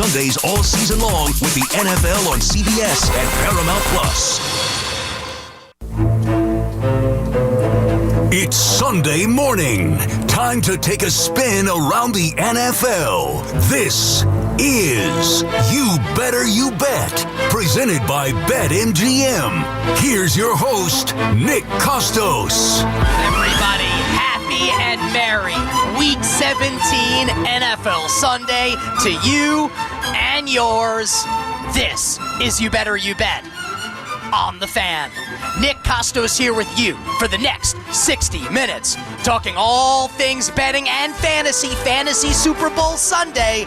Sundays all season long with the NFL on CBS and Paramount Plus. It's Sunday morning. Time to take a spin around the NFL. This is You Better You Bet, presented by BetMGM. Here's your host, Nick Kostos. Everybody, happy and merry Week 17 NFL Sunday to you and yours. This is You Better You Bet on the Fan. Nick Kostos here with you for the next 60 minutes, talking all things betting and fantasy. Fantasy Super Bowl Sunday,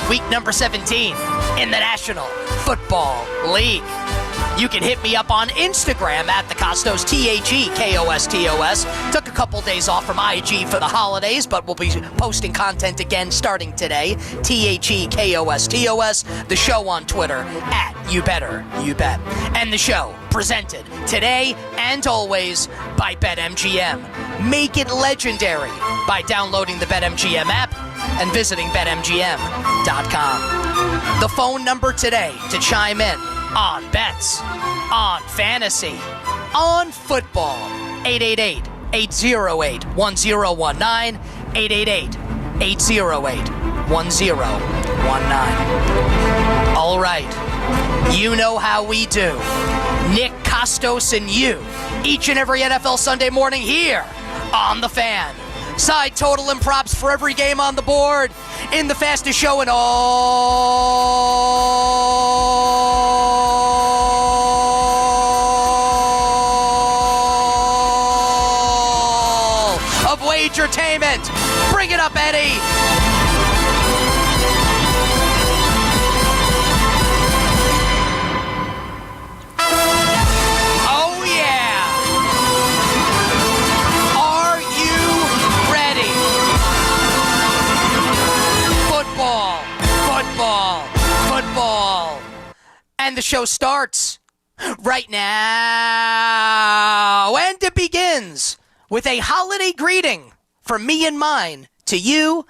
week number 17 in the National Football League. You can hit me up on Instagram at the Kostos, THEKOSTOS. Took a couple days off from IG for the holidays, but we'll be posting content again starting today. THEKOSTOS. The show on Twitter at You Better You Bet. And the show presented today and always by BetMGM. Make it legendary by downloading the BetMGM app and visiting BetMGM.com. The phone number today to chime in on bets, on fantasy, on football, 888-808-1019, 888-808-1019. All right, you know how we do. Nick Kostos and you, each and every NFL Sunday morning here on The Fan. Side total and props for every game on the board in the fastest show in all of Wagertainment. Bring it up, Eddie. Football. And the show starts right now. And it begins with a holiday greeting from me and mine to you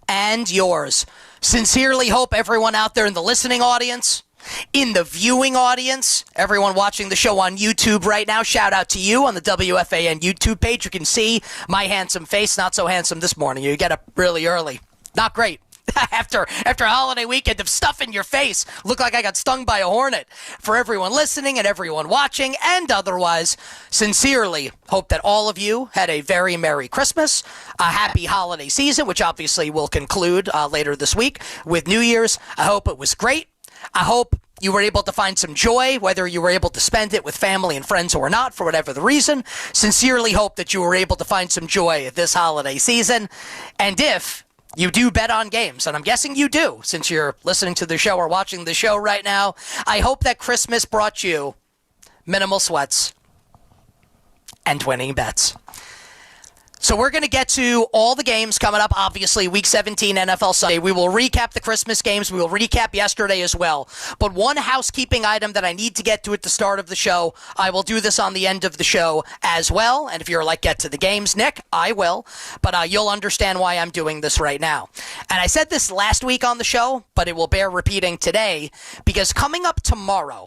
and yours. Sincerely hope everyone out there in the listening audience, in the viewing audience, everyone watching the show on YouTube right now, shout out to you on the WFAN YouTube page. You can see my handsome face, not so handsome this morning. You get up really early. Not great. After a holiday weekend of stuff in your face, look like I got stung by a hornet. For everyone listening and everyone watching and otherwise, sincerely hope that all of you had a very Merry Christmas, a happy holiday season, which obviously will conclude later this week with New Year's. I hope it was great. I hope you were able to find some joy, whether you were able to spend it with family and friends or not, for whatever the reason. Sincerely hope that you were able to find some joy this holiday season. And if you do bet on games, and I'm guessing you do, since you're listening to the show or watching the show right now, I hope that Christmas brought you minimal sweats and winning bets. So we're going to get to all the games coming up, obviously, Week 17 NFL Sunday. We will recap the Christmas games. We will recap yesterday as well. But one housekeeping item that I need to get to at the start of the show, I will do this on the end of the show as well. And if you're like, get to the games, Nick, I will. But you'll understand why I'm doing this right now. And I said this last week on the show, but it will bear repeating today, because coming up tomorrow,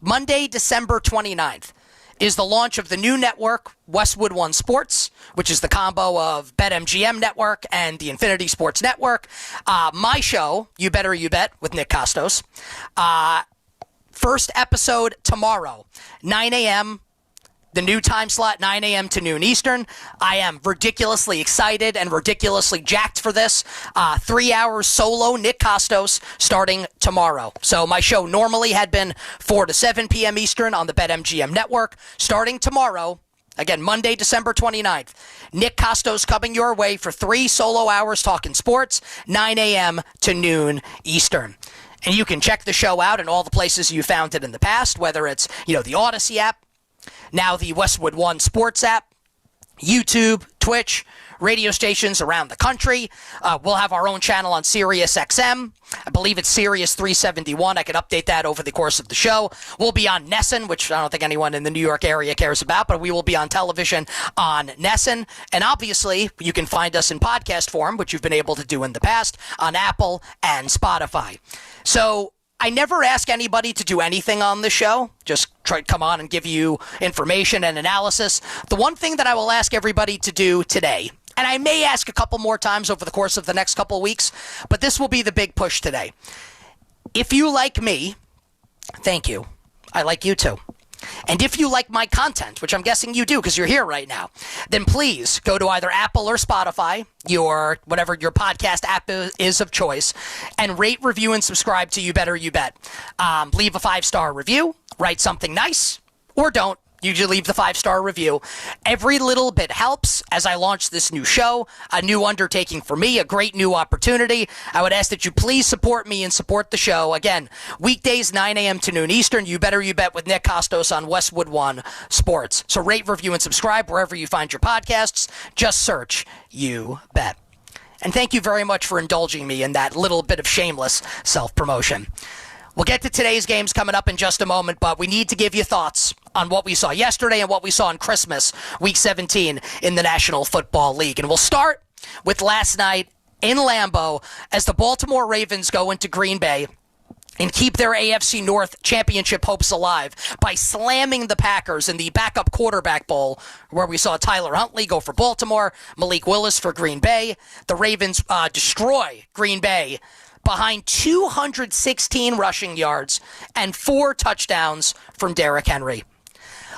Monday, December 29th, is the launch of the new network, Westwood One Sports, which is the combo of BetMGM Network and the Infinity Sports Network. My show, You Better You Bet, with Nick Kostos. First episode tomorrow, 9 a.m., the new time slot, 9 a.m. to noon Eastern. I am ridiculously excited and ridiculously jacked for this. 3 hours solo, Nick Kostos, starting tomorrow. So my show normally had been 4 to 7 p.m. Eastern on the BetMGM Network. Starting tomorrow, again, Monday, December 29th, Nick Kostos coming your way for 3 solo hours talking sports, 9 a.m. to noon Eastern. And you can check the show out in all the places you found it in the past, whether it's, the Odyssey app, now the Westwood One Sports app, YouTube, Twitch, radio stations around the country. We'll have our own channel on Sirius XM. I believe it's Sirius 371. I could update that over the course of the show. We'll be on Nessun, which I don't think anyone in the New York area cares about, but we will be on television on Nessun. And obviously, you can find us in podcast form, which you've been able to do in the past, on Apple and Spotify. So I never ask anybody to do anything on the show. Just try to come on and give you information and analysis. The one thing that I will ask everybody to do today, and I may ask a couple more times over the course of the next couple of weeks, but this will be the big push today. If you like me, thank you. I like you too. And if you like my content, which I'm guessing you do because you're here right now, then please go to either Apple or Spotify, whatever your podcast app is of choice, and rate, review, and subscribe to You Better You Bet. Leave a 5-star review, write something nice, or don't. You just leave the 5-star review. Every little bit helps as I launch this new show, a new undertaking for me, a great new opportunity. I would ask that you please support me and support the show. Again, weekdays 9 a.m. to noon Eastern. You Better You Bet with Nick Kostos on Westwood One Sports. So rate, review, and subscribe wherever you find your podcasts. Just search You Bet. And thank you very much for indulging me in that little bit of shameless self-promotion. We'll get to today's games coming up in just a moment, but we need to give you thoughts on what we saw yesterday and what we saw on Christmas, Week 17 in the National Football League. And we'll start with last night in Lambeau as the Baltimore Ravens go into Green Bay and keep their AFC North championship hopes alive by slamming the Packers in the backup quarterback bowl, where we saw Tyler Huntley go for Baltimore, Malik Willis for Green Bay. The Ravens destroy Green Bay behind 216 rushing yards and 4 touchdowns from Derrick Henry.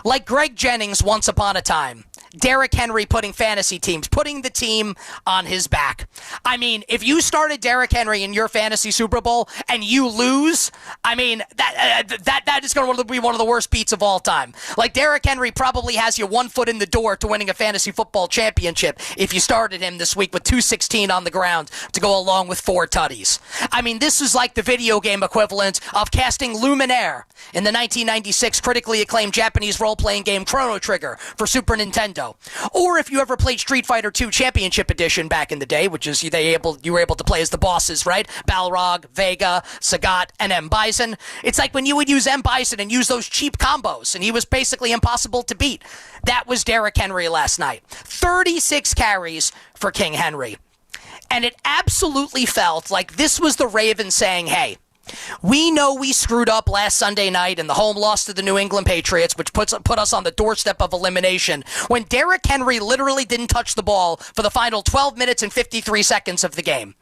Like Greg Jennings once upon a time, Derrick Henry putting the team on his back. I mean, if you started Derrick Henry in your fantasy Super Bowl and you lose, I mean, that is going to be one of the worst beats of all time. Like, Derrick Henry probably has you 1 foot in the door to winning a fantasy football championship if you started him this week with 216 on the ground to go along with 4 tutties. I mean, this is like the video game equivalent of casting Luminaire in the 1996 critically acclaimed Japanese role-playing game Chrono Trigger for Super Nintendo. Or if you ever played Street Fighter II Championship Edition back in the day, which is you were able to play as the bosses, right? Balrog, Vega, Sagat, and M. Bison. It's like when you would use M. Bison and use those cheap combos, and he was basically impossible to beat. That was Derrick Henry last night. 36 carries for King Henry. And it absolutely felt like this was the Ravens saying, hey, we know we screwed up last Sunday night in the home loss to the New England Patriots, which put us on the doorstep of elimination, when Derrick Henry literally didn't touch the ball for the final 12 minutes and 53 seconds of the game.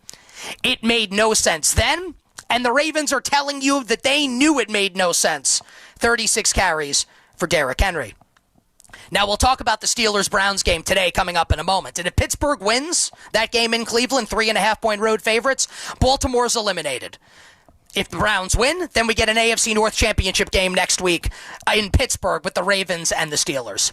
It made no sense then, and the Ravens are telling you that they knew it made no sense. 36 carries for Derrick Henry. Now, we'll talk about the Steelers-Browns game today coming up in a moment. And if Pittsburgh wins that game in Cleveland, 3.5-point road favorites, Baltimore's eliminated. If the Browns win, then we get an AFC North championship game next week in Pittsburgh with the Ravens and the Steelers.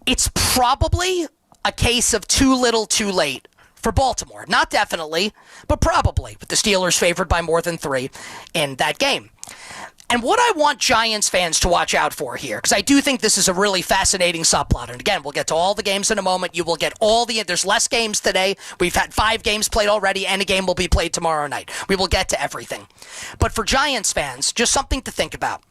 It's probably a case of too little too late for Baltimore. Not definitely, but probably, with the Steelers favored by more than 3 in that game. And what I want Giants fans to watch out for here, because I do think this is a really fascinating subplot. And again, we'll get to all the games in a moment. You will get there's less games today. We've had 5 games played already, and a game will be played tomorrow night. We will get to everything. But for Giants fans, just something to think about.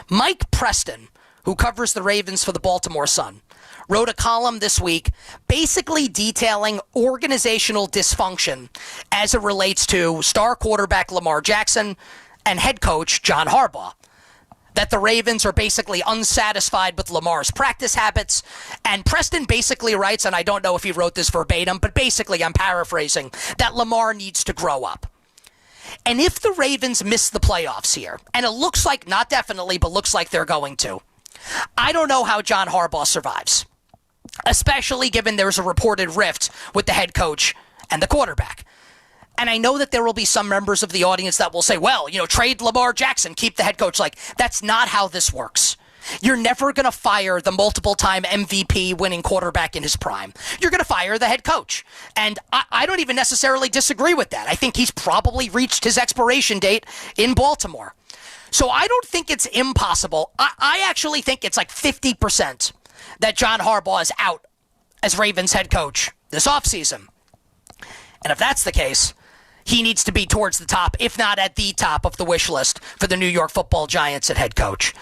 Mike Preston, who covers the Ravens for the Baltimore Sun, wrote a column this week basically detailing organizational dysfunction as it relates to star quarterback Lamar Jackson and head coach John Harbaugh. That the Ravens are basically unsatisfied with Lamar's practice habits. And Preston basically writes, and I don't know if he wrote this verbatim, but basically I'm paraphrasing, that Lamar needs to grow up. And if the Ravens miss the playoffs here, and it looks like, not definitely, but looks like they're going to, I don't know how John Harbaugh survives. Especially given there's a reported rift with the head coach and the quarterback. And I know that there will be some members of the audience that will say, well, trade Lamar Jackson, keep the head coach. Like, that's not how this works. You're never going to fire the multiple-time MVP winning quarterback in his prime. You're going to fire the head coach. And I don't even necessarily disagree with that. I think he's probably reached his expiration date in Baltimore. So I don't think it's impossible. I actually think it's like 50% that John Harbaugh is out as Ravens head coach this offseason. And if that's the case, he needs to be towards the top, if not at the top of the wish list for the New York Football Giants at head coach.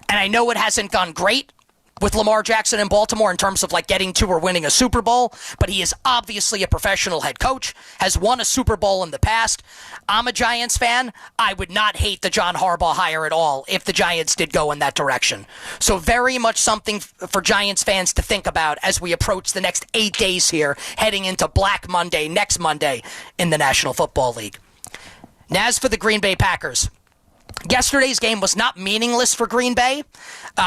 And I know it hasn't gone great with Lamar Jackson in Baltimore in terms of like getting to or winning a Super Bowl, but he is obviously a professional head coach, has won a Super Bowl in the past. I'm a Giants fan. I would not hate the John Harbaugh hire at all if the Giants did go in that direction. So very much something for Giants fans to think about as we approach the next 8 days here, heading into Black Monday, next Monday in the National Football League. Now, as for the Green Bay Packers, yesterday's game was not meaningless for Green Bay.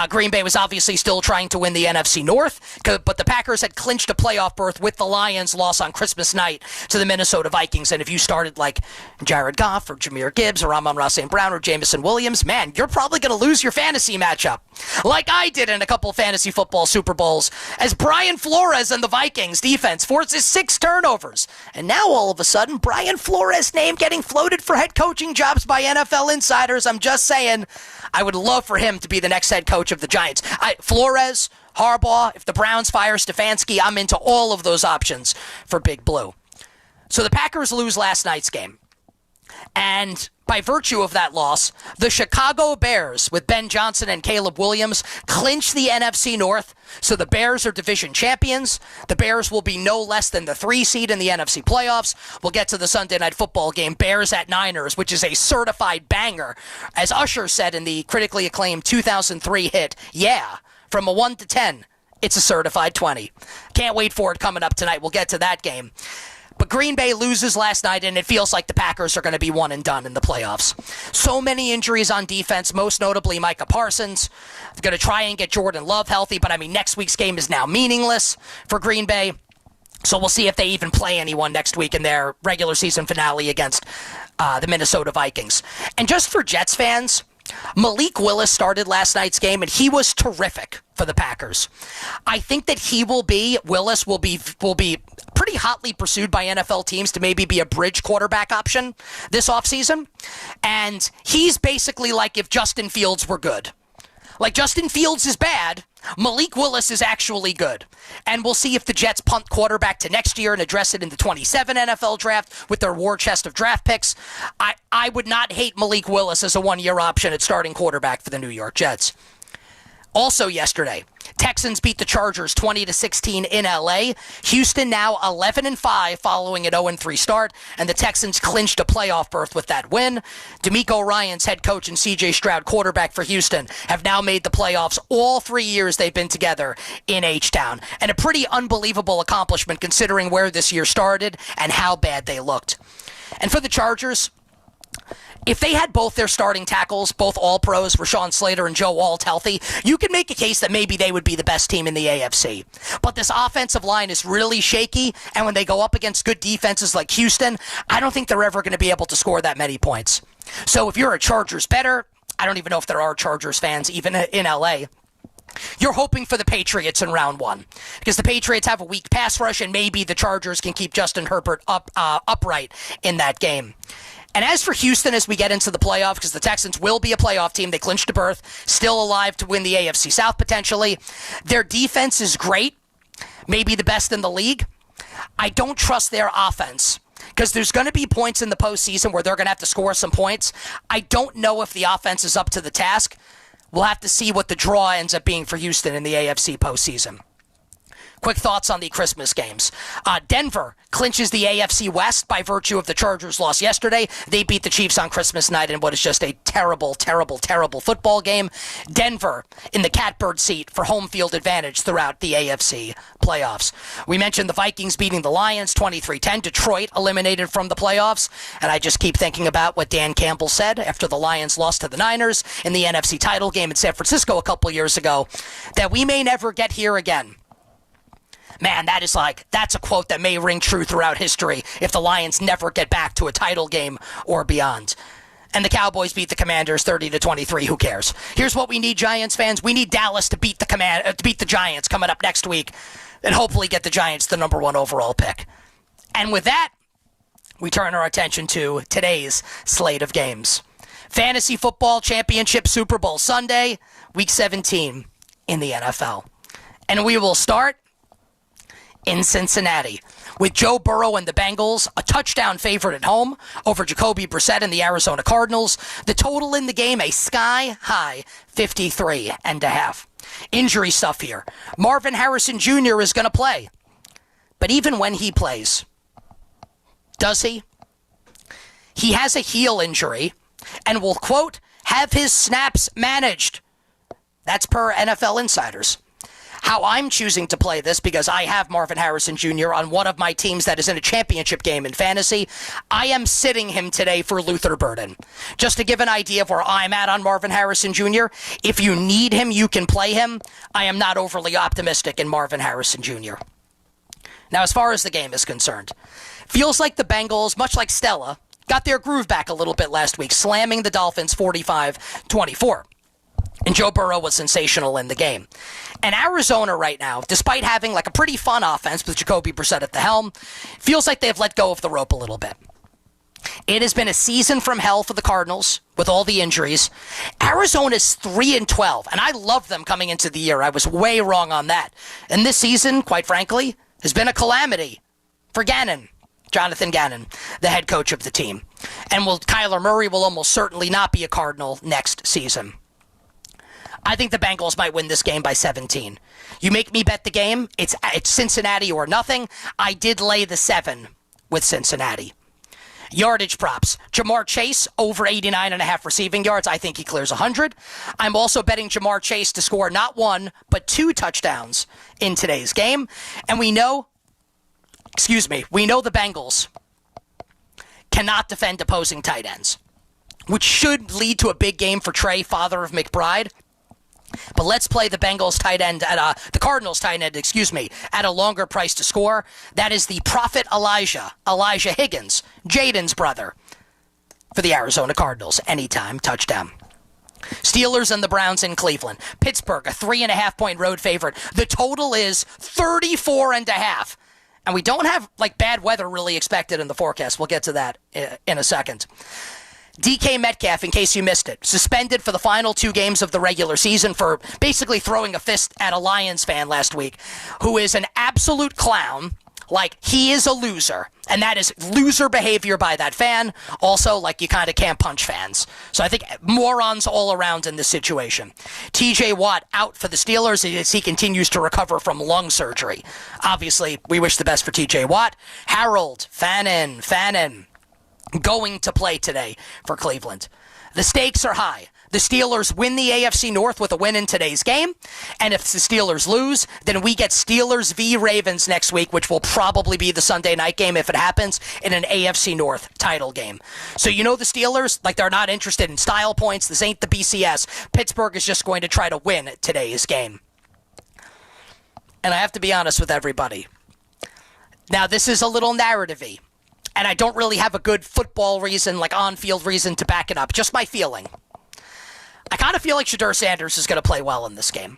Green Bay was obviously still trying to win the NFC North, but the Packers had clinched a playoff berth with the Lions' loss on Christmas night to the Minnesota Vikings. And if you started like Jared Goff or Jahmyr Gibbs or Amon-Ra St. Brown or Jamison Williams, man, you're probably going to lose your fantasy matchup, like I did in a couple fantasy football Super Bowls, as Brian Flores and the Vikings defense forces 6 turnovers. And now all of a sudden, Brian Flores' name getting floated for head coaching jobs by NFL insiders. I'm just saying, I would love for him to be the next head coach of the Giants. Flores, Harbaugh, if the Browns fire Stefanski, I'm into all of those options for Big Blue. So the Packers lose last night's game. And by virtue of that loss, the Chicago Bears, with Ben Johnson and Caleb Williams, clinch the NFC North. So the Bears are division champions. The Bears will be no less than the 3 seed in the NFC playoffs. We'll get to the Sunday night football game, Bears at Niners, which is a certified banger. As Usher said in the critically acclaimed 2003 hit, yeah, from a 1 to 10, it's a certified 20. Can't wait for it coming up tonight. We'll get to that game. But Green Bay loses last night, and it feels like the Packers are going to be one and done in the playoffs. So many injuries on defense, most notably Micah Parsons. They're going to try and get Jordan Love healthy, but I mean, next week's game is now meaningless for Green Bay. So we'll see if they even play anyone next week in their regular season finale against the Minnesota Vikings. And just for Jets fans, Malik Willis started last night's game, and he was terrific for the Packers. I think that Willis will be pretty hotly pursued by NFL teams to maybe be a bridge quarterback option this offseason. And he's basically like if Justin Fields were good. Like Justin Fields is bad, Malik Willis is actually good. And we'll see if the Jets punt quarterback to next year and address it in the 27 NFL draft with their war chest of draft picks. I would not hate Malik Willis as a one-year option at starting quarterback for the New York Jets. Also yesterday, Texans beat the Chargers 20-16 in LA. Houston now 11-5 following an 0-3 start, and the Texans clinched a playoff berth with that win. D'Amico Ryans, head coach, and C.J. Stroud, quarterback for Houston, have now made the playoffs all 3 years they've been together in H-Town. And a pretty unbelievable accomplishment considering where this year started and how bad they looked. And for the Chargers, if they had both their starting tackles, both All-Pros, Rashawn Slater and Joe Alt, healthy, you could make a case that maybe they would be the best team in the AFC. But this offensive line is really shaky, and when they go up against good defenses like Houston, I don't think they're ever going to be able to score that many points. So if you're a Chargers bettor, I don't even know if there are Chargers fans even in LA, you're hoping for the Patriots in round 1 because the Patriots have a weak pass rush, and maybe the Chargers can keep Justin Herbert upright in that game. And as for Houston, as we get into the playoff, because the Texans will be a playoff team, they clinched a berth, still alive to win the AFC South potentially. Their defense is great, maybe the best in the league. I don't trust their offense because there's going to be points in the postseason where they're going to have to score some points. I don't know if the offense is up to the task. We'll have to see what the draw ends up being for Houston in the AFC postseason. Quick thoughts on the Christmas games. Denver clinches the AFC West by virtue of the Chargers' loss yesterday. They beat the Chiefs on Christmas night in what is just a terrible, terrible, terrible football game. Denver in the catbird seat for home field advantage throughout the AFC playoffs. We mentioned the Vikings beating the Lions 23-10. Detroit eliminated from the playoffs. And I just keep thinking about what Dan Campbell said after the Lions lost to the Niners in the NFC title game in San Francisco a couple years ago, that we may never get here again. Man, that's a quote that may ring true throughout history if the Lions never get back to a title game or beyond. And the Cowboys beat the Commanders 30-23. Who cares? Here's what we need, Giants fans. We need Dallas to beat the Giants coming up next week, and hopefully get the Giants the number 1 overall pick. And with that, we turn our attention to today's slate of games. Fantasy Football Championship Super Bowl Sunday, Week 17 in the NFL. And we will start in Cincinnati. With Joe Burrow and the Bengals, a touchdown favorite at home over Jacoby Brissett and the Arizona Cardinals. The total in the game, a sky-high 53.5. Injury stuff here. Marvin Harrison Jr. is going to play. But even when he plays, does he? He has a heel injury and will, quote, have his snaps managed. That's per NFL insiders. How I'm choosing to play this, because I have Marvin Harrison Jr. on one of my teams that is in a championship game in fantasy, I am sitting him today for Luther Burden. Just to give an idea of where I'm at on Marvin Harrison Jr., if you need him, you can play him. I am not overly optimistic in Marvin Harrison Jr. Now, as far as the game is concerned, feels like the Bengals, much like Stella, got their groove back a little bit last week, slamming the Dolphins 45-24. And Joe Burrow was sensational in the game. And Arizona right now, despite having like a pretty fun offense with Jacoby Brissett at the helm, feels like they've let go of the rope a little bit. It has been a season from hell for the Cardinals with all the injuries. Arizona's 3-12, and I love them coming into the year. I was way wrong on that. And this season, quite frankly, has been a calamity for Jonathan Gannon, the head coach of the team. And Kyler Murray will almost certainly not be a Cardinal next season. I think the Bengals might win this game by 17. You make me bet the game, it's Cincinnati or nothing. I did lay the 7 with Cincinnati. Yardage props. Jamar Chase over 89.5 receiving yards. I think he clears 100. I'm also betting Jamar Chase to score not 1, but 2 touchdowns in today's game. And we know the Bengals cannot defend opposing tight ends, which should lead to a big game for Trey, father of McBride. But let's play the Bengals tight end the Cardinals tight end, at a longer price to score. That is the Prophet Elijah Higgins, Jaden's brother, for the Arizona Cardinals. Anytime touchdown. Steelers and the Browns in Cleveland. Pittsburgh, a 3.5-point road favorite. The total is 34.5. And we don't have bad weather really expected in the forecast. We'll get to that in a second. DK Metcalf, in case you missed it, suspended for the final 2 games of the regular season for basically throwing a fist at a Lions fan last week, who is an absolute clown. He is a loser, and that is loser behavior by that fan. Also, you kind of can't punch fans. So I think morons all around in this situation. TJ Watt out for the Steelers as he continues to recover from lung surgery. Obviously, we wish the best for TJ Watt. Harold Fannin going to play today for Cleveland. The stakes are high. The Steelers win the AFC North with a win in today's game, and if the Steelers lose, then we get Steelers v. Ravens next week, which will probably be the Sunday night game if it happens, in an AFC North title game. So the Steelers, they're not interested in style points. This ain't the BCS. Pittsburgh is just going to try to win today's game. And I have to be honest with everybody. Now, this is a little narrative-y. And I don't really have a good football reason, on-field reason to back it up. Just my feeling. I kind of feel like Shedeur Sanders is going to play well in this game.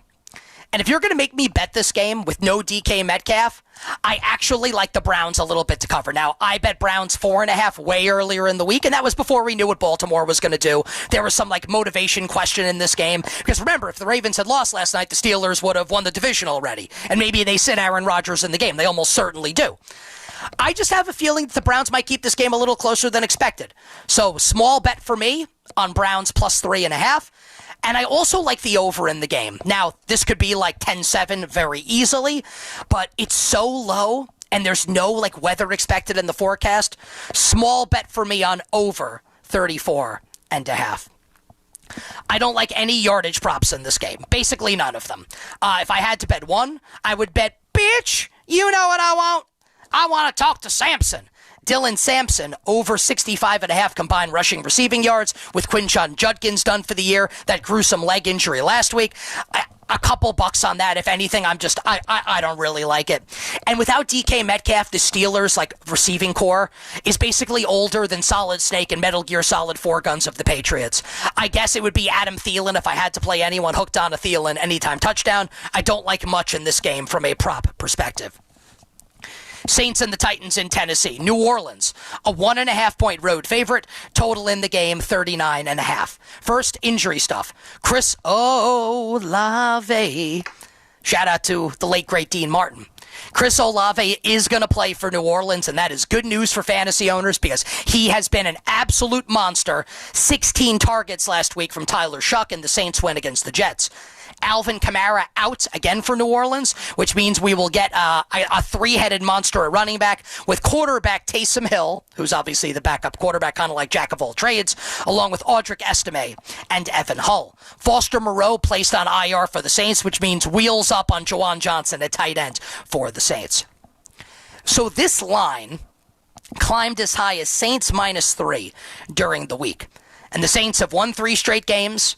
And if you're going to make me bet this game with no DK Metcalf, I actually like the Browns a little bit to cover. Now, I bet Browns 4.5 way earlier in the week, and that was before we knew what Baltimore was going to do. There was some motivation question in this game. Because remember, if the Ravens had lost last night, the Steelers would have won the division already. And maybe they sit Aaron Rodgers in the game. They almost certainly do. I just have a feeling that the Browns might keep this game a little closer than expected. So, small bet for me on Browns plus 3.5. And I also like the over in the game. Now, this could be 10-7 very easily, but it's so low and there's no weather expected in the forecast. Small bet for me on over 34.5. I don't like any yardage props in this game. Basically none of them. If I had to bet one, I would bet, bitch, you know what I want? I want to talk to Sampson. Dylan Sampson over 65.5 combined rushing receiving yards with Quinshon Judkins done for the year. That gruesome leg injury last week. A couple bucks on that. If anything, I don't really like it. And without DK Metcalf, the Steelers receiving core is basically older than Solid Snake and Metal Gear Solid 4 Guns of the Patriots. I guess it would be Adam Thielen if I had to play anyone hooked on a Thielen anytime touchdown. I don't like much in this game from a prop perspective. Saints and the Titans in Tennessee. New Orleans, a 1.5-point road favorite. Total in the game, 39.5. First, injury stuff. Chris Olave Shout out to the late, great Dean Martin. Chris Olave is going to play for New Orleans, and that is good news for fantasy owners because he has been an absolute monster. 16 targets last week from Tyler Shuck, and the Saints win against the Jets. Alvin Kamara out again for New Orleans, which means we will get a three-headed monster at running back with quarterback Taysom Hill, who's obviously the backup quarterback, kind of like jack of all trades, along with Audric Estime and Evan Hull. Foster Moreau placed on IR for the Saints, which means wheels up on Juwan Johnson at tight end for the Saints. So this line climbed as high as Saints -3 during the week. And the Saints have won 3 straight games.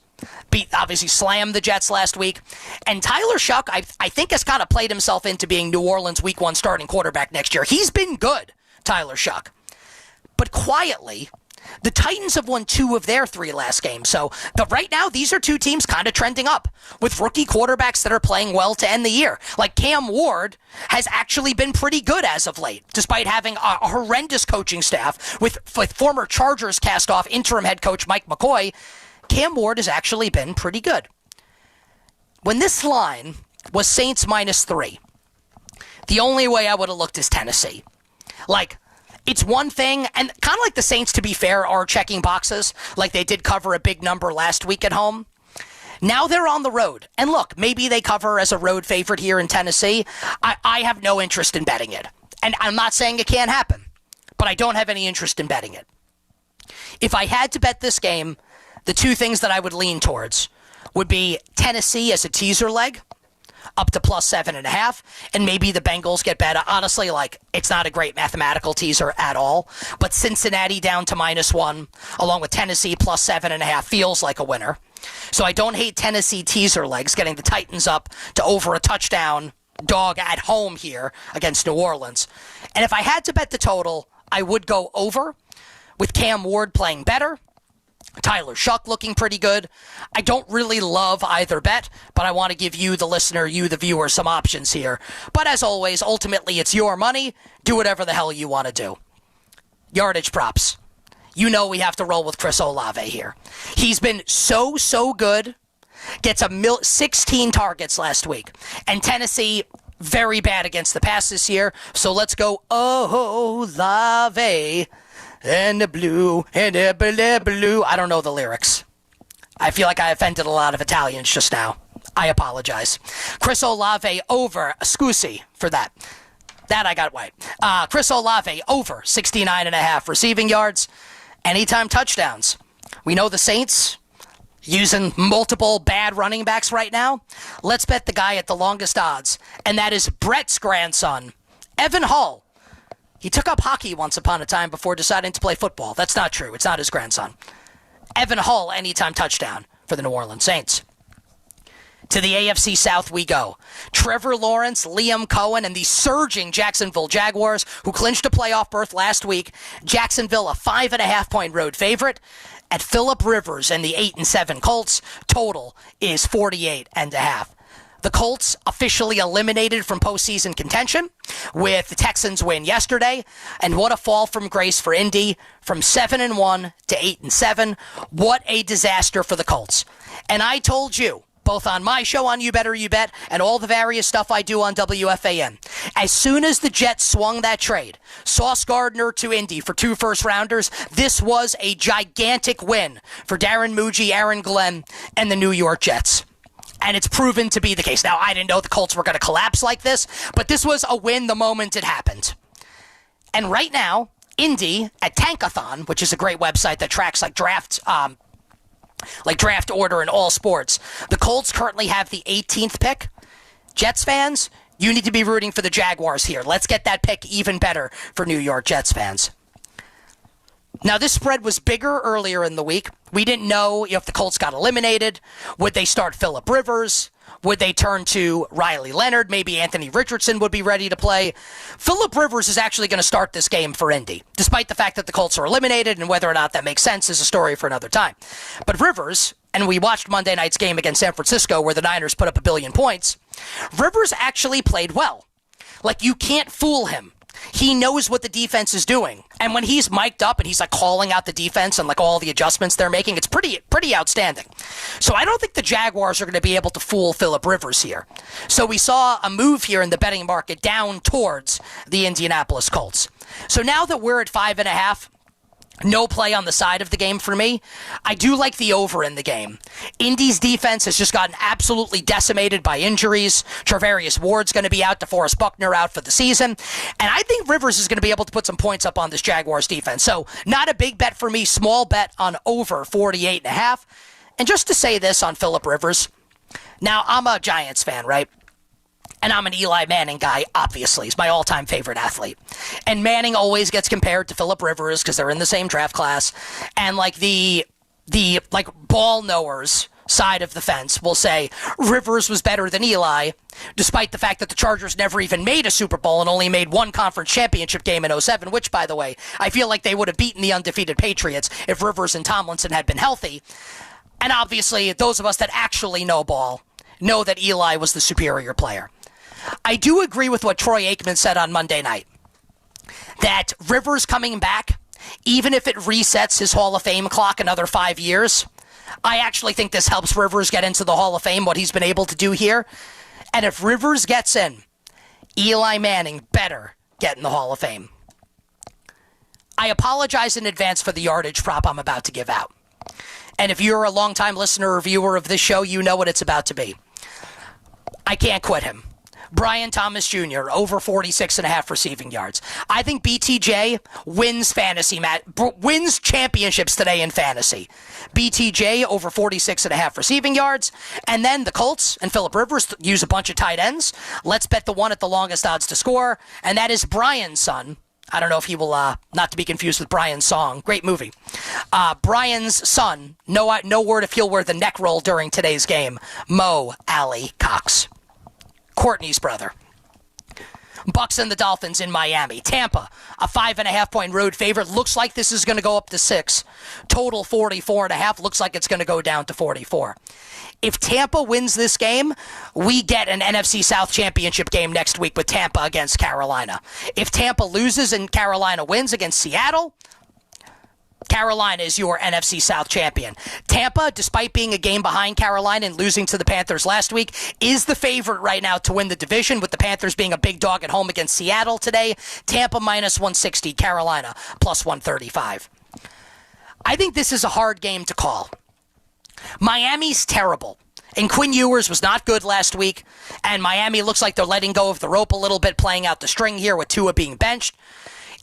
Obviously slammed the Jets last week. And Tyler Shuck, I think, has kind of played himself into being New Orleans Week 1 starting quarterback next year. He's been good, Tyler Shuck. But quietly, the Titans have won 2 of their 3 last games. So right now, these are 2 teams kind of trending up with rookie quarterbacks that are playing well to end the year. Like Cam Ward has actually been pretty good as of late, despite having a horrendous coaching staff with former Chargers cast-off interim head coach Mike McCoy. Cam Ward has actually been pretty good. When this line was Saints -3, the only way I would have looked is Tennessee. Like, it's one thing, and kind of like the Saints, to be fair, are checking boxes, like they did cover a big number last week at home. Now they're on the road. And look, maybe they cover as a road favorite here in Tennessee. I have no interest in betting it. And I'm not saying it can't happen, but I don't have any interest in betting it. If I had to bet this game, the 2 things that I would lean towards would be Tennessee as a teaser leg, up to +7.5, and maybe the Bengals get better. Honestly, like, it's not a great mathematical teaser at all, but Cincinnati down to -1, along with Tennessee +7.5, feels like a winner. So I don't hate Tennessee teaser legs, getting the Titans up to over a touchdown dog at home here against New Orleans. And if I had to bet the total, I would go over, with Cam Ward playing better, Tyler Shuck looking pretty good. I don't really love either bet, but I want to give you, the listener, you, the viewer, some options here. But as always, ultimately, it's your money. Do whatever the hell you want to do. Yardage props. You know we have to roll with Chris Olave here. He's been so good. Gets 16 targets last week. And Tennessee, very bad against the pass this year. So let's go Olave. And the blue, and the blue. I don't know the lyrics. I feel like I offended a lot of Italians just now. I apologize. Chris Olave over, scusi for that. That I got right. Chris Olave over 69.5 receiving yards. Anytime touchdowns. We know the Saints using multiple bad running backs right now. Let's bet the guy at the longest odds, and that is Brett's grandson, Evan Hull. He took up hockey once upon a time before deciding to play football. That's not true. It's not his grandson. Evan Hull, anytime touchdown for the New Orleans Saints. To the AFC South we go. Trevor Lawrence, Liam Cohen, and the surging Jacksonville Jaguars, who clinched a playoff berth last week. Jacksonville, a 5.5-point road favorite. At Phillip Rivers and the 8-7 Colts, total is 48.5. The Colts officially eliminated from postseason contention with the Texans win yesterday. And what a fall from grace for Indy, from 7-1 to 8-7. What a disaster for the Colts. And I told you, both on my show on You Better You Bet and all the various stuff I do on WFAN, as soon as the Jets swung that trade, Sauce Gardner to Indy for 2 first-rounders, this was a gigantic win for Darren Muji, Aaron Glenn, and the New York Jets. And it's proven to be the case. Now, I didn't know the Colts were going to collapse like this, but this was a win the moment it happened. And right now, Indy at Tankathon, which is a great website that tracks draft order in all sports, the Colts currently have the 18th pick. Jets fans, you need to be rooting for the Jaguars here. Let's get that pick even better for New York Jets fans. Now, this spread was bigger earlier in the week. We didn't know if the Colts got eliminated. Would they start Phillip Rivers? Would they turn to Riley Leonard? Maybe Anthony Richardson would be ready to play. Phillip Rivers is actually going to start this game for Indy, despite the fact that the Colts are eliminated, and whether or not that makes sense is a story for another time. But Rivers, and we watched Monday night's game against San Francisco where the Niners put up 1 billion points, Rivers actually played well. Like, you can't fool him. He knows what the defense is doing. And when he's mic'd up and he's like calling out the defense and like all the adjustments they're making, it's pretty outstanding. So I don't think the Jaguars are going to be able to fool Phillip Rivers here. So we saw a move here in the betting market down towards the Indianapolis Colts. So now that we're at 5.5, no play on the side of the game for me. I do like the over in the game. Indy's defense has just gotten absolutely decimated by injuries. Charvarius Ward's going to be out, DeForest Buckner out for the season. And I think Rivers is going to be able to put some points up on this Jaguars defense. So not a big bet for me, small bet on over 48.5. And just to say this on Phillip Rivers, now I'm a Giants fan, right? And I'm an Eli Manning guy, obviously. He's my all-time favorite athlete. And Manning always gets compared to Phillip Rivers because they're in the same draft class. And like the ball knowers side of the fence will say Rivers was better than Eli, despite the fact that the Chargers never even made a Super Bowl and only made one conference championship game in '07, which, by the way, I feel like they would have beaten the undefeated Patriots if Rivers and Tomlinson had been healthy. And obviously, those of us that actually know ball know that Eli was the superior player. I do agree with what Troy Aikman said on Monday night, that Rivers coming back, even if it resets his Hall of Fame clock another 5 years, I actually think this helps Rivers get into the Hall of Fame, what he's been able to do here. And if Rivers gets in, Eli Manning better get in the Hall of Fame. I apologize in advance for the yardage prop I'm about to give out. And if you're a longtime listener or viewer of this show, you know what it's about to be. I can't quit him. Brian Thomas Jr., over 46.5 receiving yards. I think BTJ wins championships today in fantasy. BTJ over 46.5 receiving yards. And then the Colts and Phillip Rivers use a bunch of tight ends. Let's bet the one at the longest odds to score. And that is Brian's son. I don't know if he will, not to be confused with Brian's song. Great movie. Brian's son, no word if he'll wear the neck roll during today's game, Mo Alley Cox. Courtney's brother. Bucs and the Dolphins in Miami. Tampa, a 5.5-point road favorite. Looks like this is going to go up to 6. Total 44.5. Looks like it's going to go down to 44. If Tampa wins this game, we get an NFC South championship game next week with Tampa against Carolina. If Tampa loses and Carolina wins against Seattle, Carolina is your NFC South champion. Tampa, despite being a game behind Carolina and losing to the Panthers last week, is the favorite right now to win the division, with the Panthers being a big dog at home against Seattle today. Tampa minus 160, Carolina plus 135. I think this is a hard game to call. Miami's terrible. And Quinn Ewers was not good last week, and Miami looks like they're letting go of the rope a little bit, playing out the string here with Tua being benched.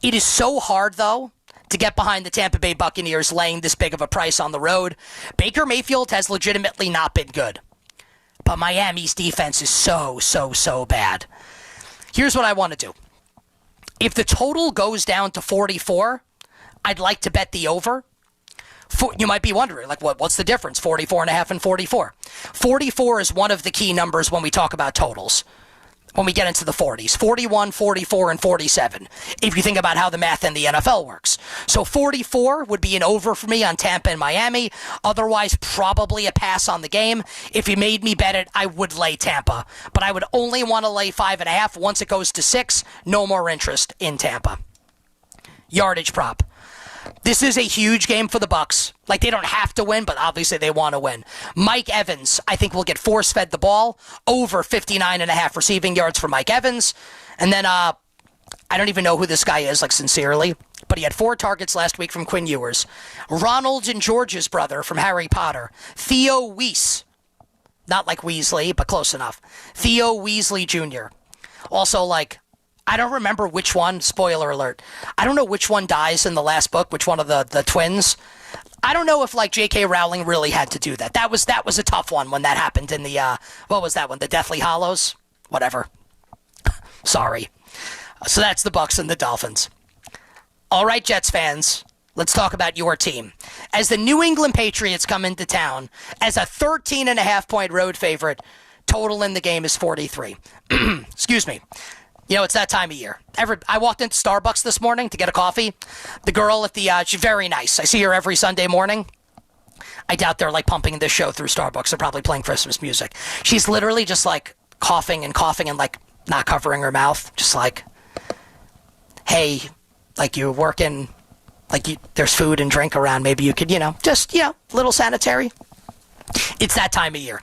It is so hard, though, to get behind the Tampa Bay Buccaneers laying this big of a price on the road. Baker Mayfield has legitimately not been good. But Miami's defense is so bad. Here's what I want to do. If the total goes down to 44, I'd like to bet the over. You might be wondering, like, what's the difference? 44.5 and 44. 44 is one of the key numbers when we talk about totals. When we get into the 40s, 41, 44, and 47, if you think about how the math in the NFL works. So 44 would be an over for me on Tampa and Miami. Otherwise, probably a pass on the game. If you made me bet it, I would lay Tampa. But I would only want to lay 5.5. Once it goes to 6, no more interest in Tampa. Yardage prop. This is a huge game for the Bucs. Like, they don't have to win, but obviously they want to win. Mike Evans, I think, will get force-fed the ball. Over 59.5 receiving yards for Mike Evans. And then, I don't even know who this guy is, like, sincerely. But he had 4 targets last week from Quinn Ewers. Ronald and George's brother from Harry Potter. Theo Weiss. Not like Weasley, but close enough. Theo Weasley Jr. Also, like, I don't remember which one, spoiler alert, I don't know which one dies in the last book, which one of the twins. I don't know if, like, J.K. Rowling really had to do that. That was a tough one when that happened in the, what was that one, the Deathly Hallows? Whatever. Sorry. So that's the Bucs and the Dolphins. All right, Jets fans, let's talk about your team. As the New England Patriots come into town as a 13.5-point road favorite, total in the game is 43. Excuse me. You know, it's that time of year. I walked into Starbucks this morning to get a coffee. The girl at the, she's very nice. I see her every Sunday morning. I doubt they're, like, pumping this show through Starbucks. They're probably playing Christmas music. She's literally just, like, coughing and, like, not covering her mouth. Just like, hey, like you're working, there's food and drink around. Maybe you could, just, little sanitary. It's that time of year.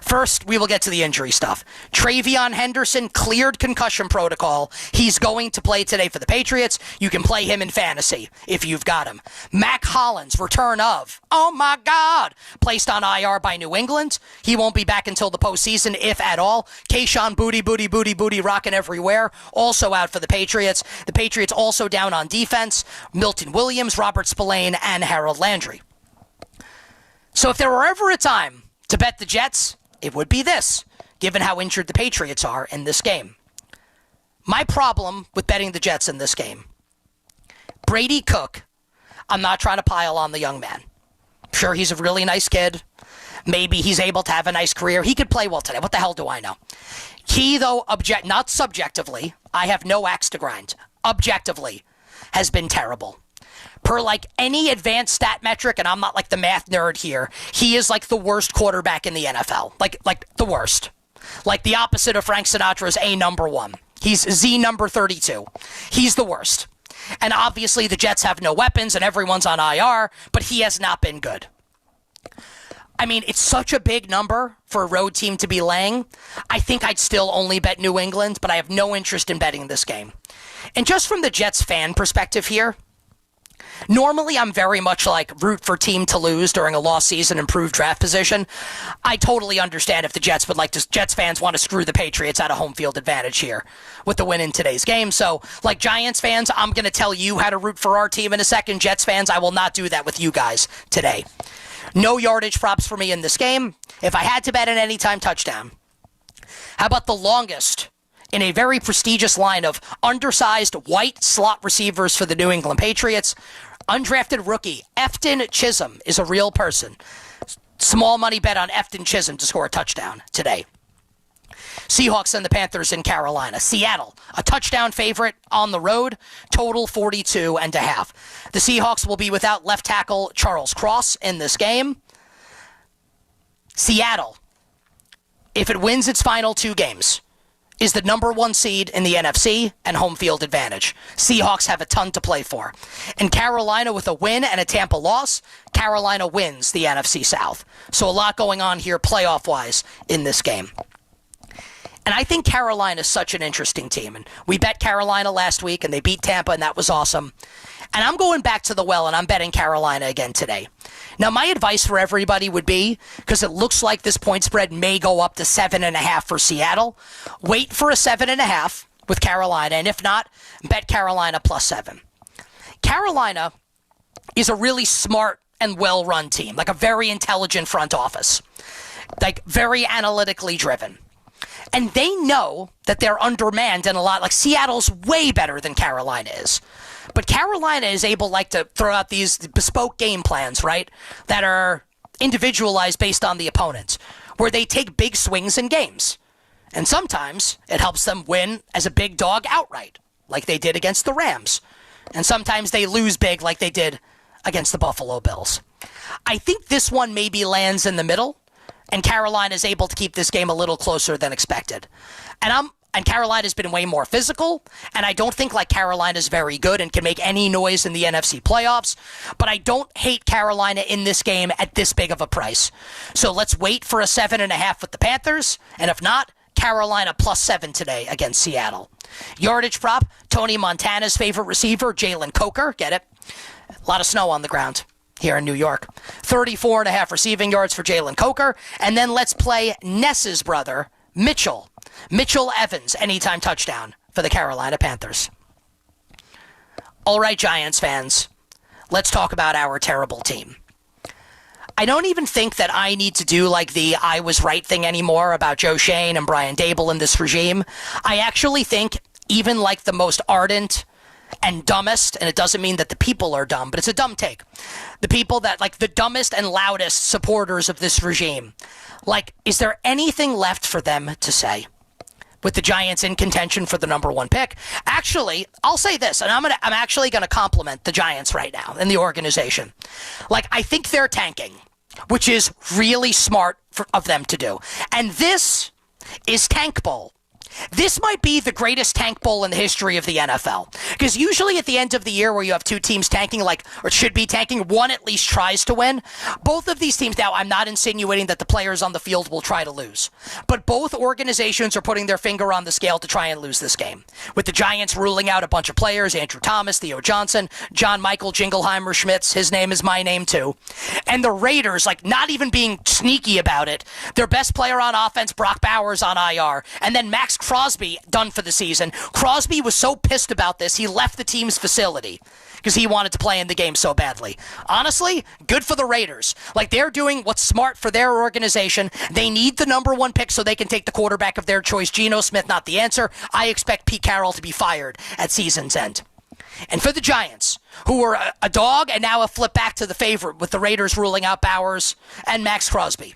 First, we will get to the injury stuff. Travion Henderson cleared concussion protocol. He's going to play today for the Patriots. You can play him in fantasy if you've got him. Mac Hollins, return of, oh my God, placed on IR by New England. He won't be back until the postseason, if at all. Kayshon booty, rocking everywhere. Also out for the Patriots. The Patriots also down on defense. Milton Williams, Robert Spillane, and Harold Landry. So if there were ever a time to bet the Jets, it would be this, given how injured the Patriots are in this game. My problem with betting the Jets in this game, Brady Cook, I'm not trying to pile on the young man. Sure, he's a really nice kid. Maybe he's able to have a nice career. He could play well today. What the hell do I know? He, though, not subjectively, I have no axe to grind, objectively, has been terrible. Per any advanced stat metric, and I'm not the math nerd here, he is the worst quarterback in the NFL. Like the worst. Like the opposite of Frank Sinatra's A number 1. He's Z number 32. He's the worst. And obviously the Jets have no weapons and everyone's on IR, but he has not been good. I mean, it's such a big number for a road team to be laying. I think I'd still only bet New England, but I have no interest in betting this game. And just from the Jets fan perspective here, normally, I'm very much root for team to lose during a lost season, improved draft position. I totally understand if the Jets Jets fans want to screw the Patriots out of home field advantage here with the win in today's game. So, Giants fans, I'm going to tell you how to root for our team in a second. Jets fans, I will not do that with you guys today. No yardage props for me in this game. If I had to bet an anytime touchdown, how about the longest in a very prestigious line of undersized white slot receivers for the New England Patriots? Undrafted rookie, Efton Chisholm is a real person. Small money bet on Efton Chisholm to score a touchdown today. Seahawks and the Panthers in Carolina. Seattle, a touchdown favorite on the road, total 42.5. The Seahawks will be without left tackle Charles Cross in this game. Seattle, if it wins its final 2 games, is the number 1 seed in the NFC and home field advantage. Seahawks have a ton to play for. And Carolina with a win and a Tampa loss, Carolina wins the NFC South. So a lot going on here playoff-wise in this game. And I think Carolina is such an interesting team. And we bet Carolina last week, and they beat Tampa, and that was awesome. And I'm going back to the well, and I'm betting Carolina again today. Now, my advice for everybody would be, because it looks like this point spread may go up to 7.5 for Seattle, wait for a 7.5 with Carolina, and if not, bet Carolina +7. Carolina is a really smart and well-run team, a very intelligent front office, very analytically driven. And they know that they're undermanned in a lot. Seattle's way better than Carolina is. But Carolina is able to throw out these bespoke game plans, right, that are individualized based on the opponent, where they take big swings in games. And sometimes it helps them win as a big dog outright, like they did against the Rams. And sometimes they lose big like they did against the Buffalo Bills. I think this one maybe lands in the middle, and Carolina is able to keep this game a little closer than expected. And Carolina's been way more physical, and I don't think Carolina's very good and can make any noise in the NFC playoffs, but I don't hate Carolina in this game at this big of a price. So let's wait for a 7.5 with the Panthers, and if not, Carolina +7 today against Seattle. Yardage prop, Tony Montana's favorite receiver, Jalen Coker, get it? A lot of snow on the ground here in New York. 34.5 receiving yards for Jalen Coker, and then let's play Ness's brother, Mitchell Evans, anytime touchdown for the Carolina Panthers. All right, Giants fans, let's talk about our terrible team. I don't even think that I need to do the I was right thing anymore about Joe Schoen and Brian Daboll in this regime. I actually think even the most ardent and dumbest, and it doesn't mean that the people are dumb, but it's a dumb take. The people that the dumbest and loudest supporters of this regime, is there anything left for them to say? With the Giants in contention for the number 1 pick. Actually, I'll say this, and I'm actually gonna compliment the Giants right now and the organization. I think they're tanking, which is really smart of them to do. And this is Tank Bowl. This might be the greatest tank bowl in the history of the NFL. Because usually at the end of the year where you have two teams tanking, or should be tanking, one at least tries to win. Both of these teams, now I'm not insinuating that the players on the field will try to lose, but both organizations are putting their finger on the scale to try and lose this game. With the Giants ruling out a bunch of players, Andrew Thomas, Theo Johnson, John Michael Jingleheimer Schmitz, his name is my name too. And the Raiders, not even being sneaky about it, their best player on offense, Brock Bowers, on IR, and then Max Crosby done for the season. Crosby was so pissed about this, he left the team's facility because he wanted to play in the game so badly. Honestly, good for the Raiders. They're doing what's smart for their organization. They need the number one pick so they can take the quarterback of their choice. Geno Smith, not the answer. I expect Pete Carroll to be fired at season's end. And for the Giants, who were a dog and now have flipped back to the favorite with the Raiders ruling out Bowers and Max Crosby.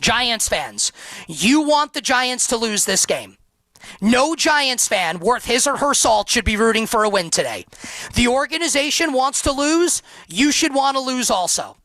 Giants fans, you want the Giants to lose this game. No Giants fan worth his or her salt should be rooting for a win today. The organization wants to lose. You should want to lose also.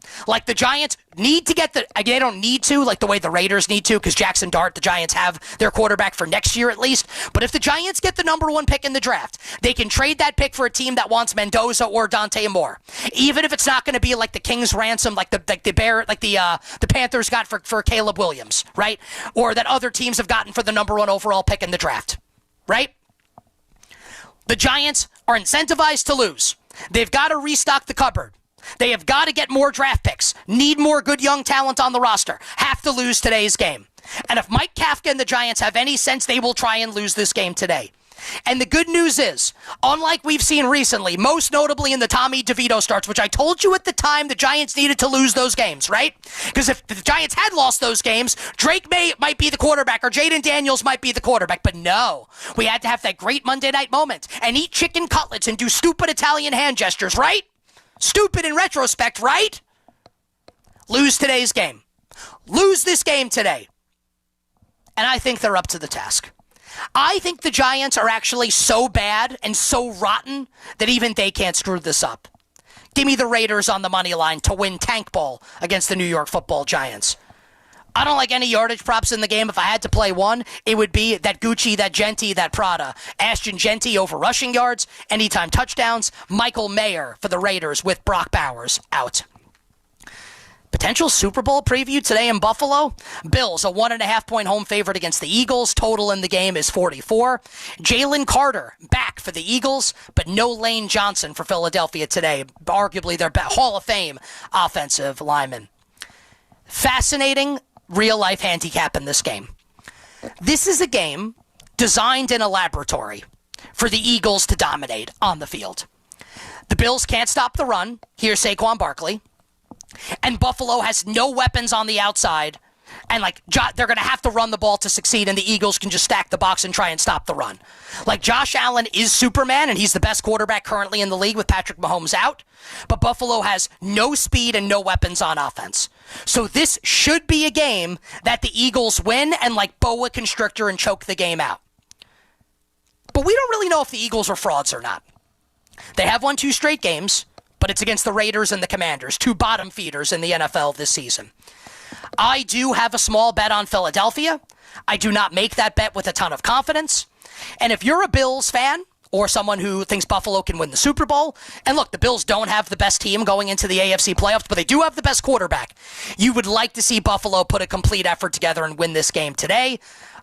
The Giants need to get they don't need to, the way the Raiders need to, because Jackson Dart, the Giants have their quarterback for next year at least. But if the Giants get the number one pick in the draft, they can trade that pick for a team that wants Mendoza or Dante Moore. Even if it's not going to be like the King's ransom, the Panthers got for Caleb Williams, right? Or that other teams have gotten for the number one overall pick in the draft, right? The Giants are incentivized to lose. They've got to restock the cupboard. They have got to get more draft picks, need more good young talent on the roster, have to lose today's game. And if Mike Kafka and the Giants have any sense, they will try and lose this game today. And the good news is, unlike we've seen recently, most notably in the Tommy DeVito starts, which I told you at the time the Giants needed to lose those games, right? Because if the Giants had lost those games, Drake May might be the quarterback or Jaden Daniels might be the quarterback. But no, we had to have that great Monday night moment and eat chicken cutlets and do stupid Italian hand gestures, right? Stupid in retrospect, right? Lose today's game. Lose this game today. And I think they're up to the task. I think the Giants are actually so bad and so rotten that even they can't screw this up. Give me the Raiders on the money line to win Tank Bowl against the New York Football Giants. I don't like any yardage props in the game. If I had to play one, it would be that Gucci, that Genti, that Prada. Ashton Genti over rushing yards, anytime touchdowns. Michael Mayer for the Raiders with Brock Bowers out. Potential Super Bowl preview today in Buffalo. Bills, a 1.5-point home favorite against the Eagles. Total in the game is 44. Jalen Carter back for the Eagles, but no Lane Johnson for Philadelphia today. Arguably their Hall of Fame offensive lineman. Fascinating real-life handicap in this game. This is a game designed in a laboratory for the Eagles to dominate on the field. The Bills can't stop the run. Here's Saquon Barkley. And Buffalo has no weapons on the outside. And they're going to have to run the ball to succeed, and the Eagles can just stack the box and try and stop the run. Josh Allen is Superman, and he's the best quarterback currently in the league with Patrick Mahomes out. But Buffalo has no speed and no weapons on offense. So this should be a game that the Eagles win and boa constrictor and choke the game out. But we don't really know if the Eagles are frauds or not. They have won 2 straight games, but it's against the Raiders and the Commanders, 2 bottom feeders in the NFL this season. I do have a small bet on Philadelphia. I do not make that bet with a ton of confidence. And if you're a Bills fan or someone who thinks Buffalo can win the Super Bowl, and look, the Bills don't have the best team going into the AFC playoffs, but they do have the best quarterback. You would like to see Buffalo put a complete effort together and win this game today.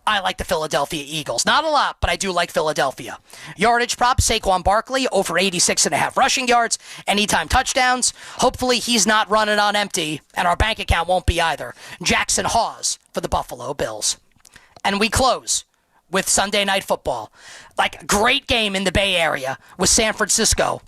I like the Philadelphia Eagles. Not a lot, but I do like Philadelphia. Yardage prop, Saquon Barkley, over 86.5 rushing yards, anytime touchdowns. Hopefully he's not running on empty, and our bank account won't be either. Jackson Hawes for the Buffalo Bills. And we close with Sunday Night Football. Great game in the Bay Area with San Francisco.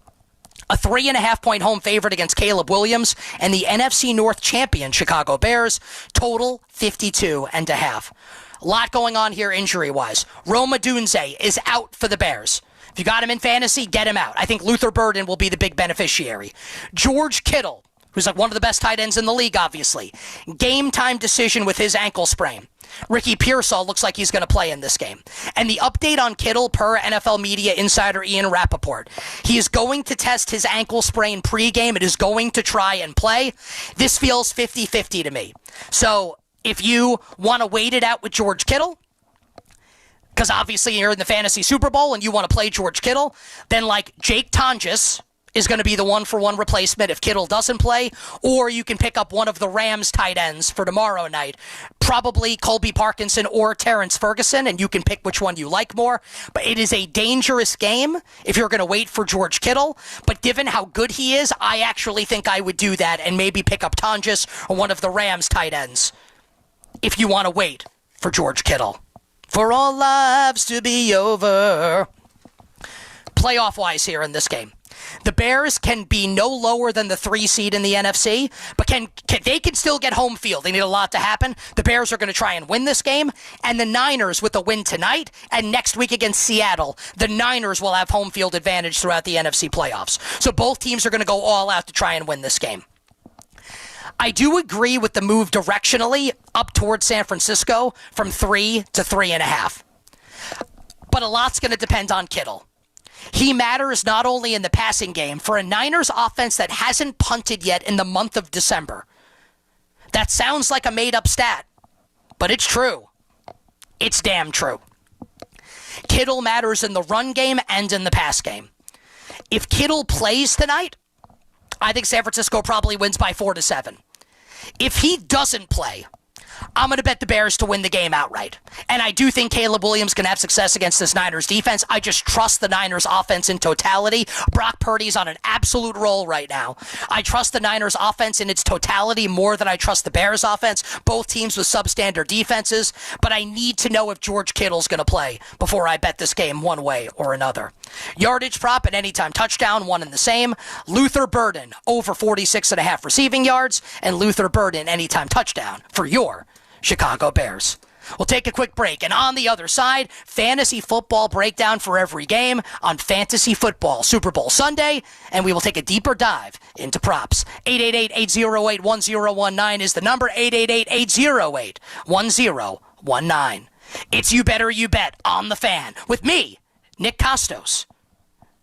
A 3.5-point home favorite against Caleb Williams and the NFC North champion Chicago Bears. Total 52.5. A lot going on here injury-wise. Rome Odunze is out for the Bears. If you got him in fantasy, get him out. I think Luther Burden will be the big beneficiary. George Kittle, who's one of the best tight ends in the league, obviously. Game-time decision with his ankle sprain. Ricky Pearsall looks like he's going to play in this game. And the update on Kittle per NFL media insider Ian Rappaport. He is going to test his ankle sprain pregame. It is going to try and play. This feels 50-50 to me. So if you want to wait it out with George Kittle, because obviously you're in the fantasy Super Bowl and you want to play George Kittle, then like Jake Tonjes is going to be the one-for-one replacement if Kittle doesn't play, or you can pick up one of the Rams tight ends for tomorrow night, probably Colby Parkinson or Terrence Ferguson, and you can pick which one you like more. But it is a dangerous game if you're going to wait for George Kittle, but given how good he is, I actually think I would do that and maybe pick up Tonjes or one of the Rams tight ends if you want to wait for George Kittle. For all lives to be over. Playoff-wise here in this game, the Bears can be no lower than the 3 seed in the NFC, but they can still get home field. They need a lot to happen. The Bears are going to try and win this game, and the Niners with a win tonight and next week against Seattle, the Niners will have home field advantage throughout the NFC playoffs. So both teams are going to go all out to try and win this game. I do agree with the move directionally up towards San Francisco from 3 to 3.5. But a lot's going to depend on Kittle. He matters not only in the passing game, for a Niners offense that hasn't punted yet in the month of December. That sounds like a made-up stat, but it's true. It's damn true. Kittle matters in the run game and in the pass game. If Kittle plays tonight, I think San Francisco probably wins by 4-7. If he doesn't play, I'm going to bet the Bears to win the game outright. And I do think Caleb Williams can have success against this Niners defense. I just trust the Niners offense in totality. Brock Purdy's on an absolute roll right now. I trust the Niners offense in its totality more than I trust the Bears offense. Both teams with substandard defenses. But I need to know if George Kittle's going to play before I bet this game one way or another. Yardage prop and anytime touchdown, one and the same. Luther Burden over 46.5 receiving yards, and Luther Burden anytime touchdown for your Chicago Bears. We'll take a quick break, and on the other side, fantasy football breakdown for every game on Fantasy Football Super Bowl Sunday, and we will take a deeper dive into props. 888-808-1019 is the number, 888-808-1019. It's You Better You Bet on the Fan with me, Nick Kostos,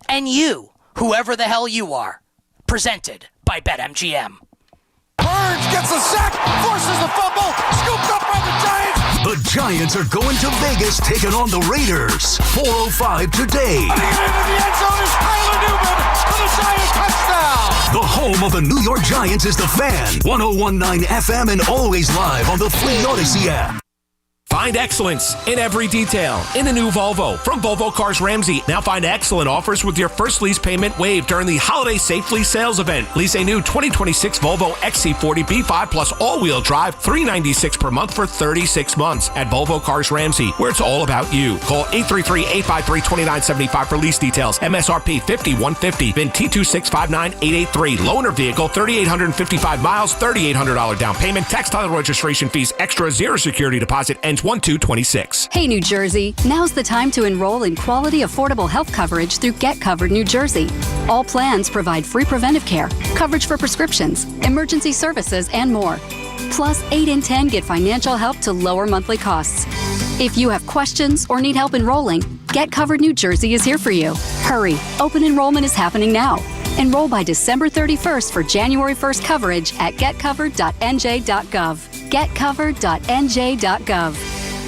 and you, whoever the hell you are, presented by BetMGM. Burns gets a sack, forces a fumble, scooped up by the Giants. The Giants are going to Vegas, taking on the Raiders. 4:05 today. Running it into the end zone is Tyler Newman for the Giant touchdown. The home of the New York Giants is the Fan. 101.9 FM and always live on the free Odyssey app. Find excellence in every detail in the new Volvo from Volvo Cars Ramsey. Now find excellent offers with your first lease payment waived during the Holiday Safe Lease Sales event. Lease a new 2026 Volvo XC40 B5 plus all-wheel drive, $396 per month for 36 months at Volvo Cars Ramsey, where it's all about you. Call 833-853-2975 for lease details. MSRP $50,150. VIN T2659883. Loaner vehicle, 3,855 miles, $3,800 down payment. Tax title registration fees extra, zero security deposit, ends 1/2/26. Hey, New Jersey, now's the time to enroll in quality, affordable health coverage through Get Covered New Jersey. All plans provide free preventive care, coverage for prescriptions, emergency services, and more. Plus, 8 in 10 get financial help to lower monthly costs. If you have questions or need help enrolling, Get Covered New Jersey is here for you. Hurry, open enrollment is happening now. Enroll by December 31st for January 1st coverage at getcovered.nj.gov. getcovered.nj.gov.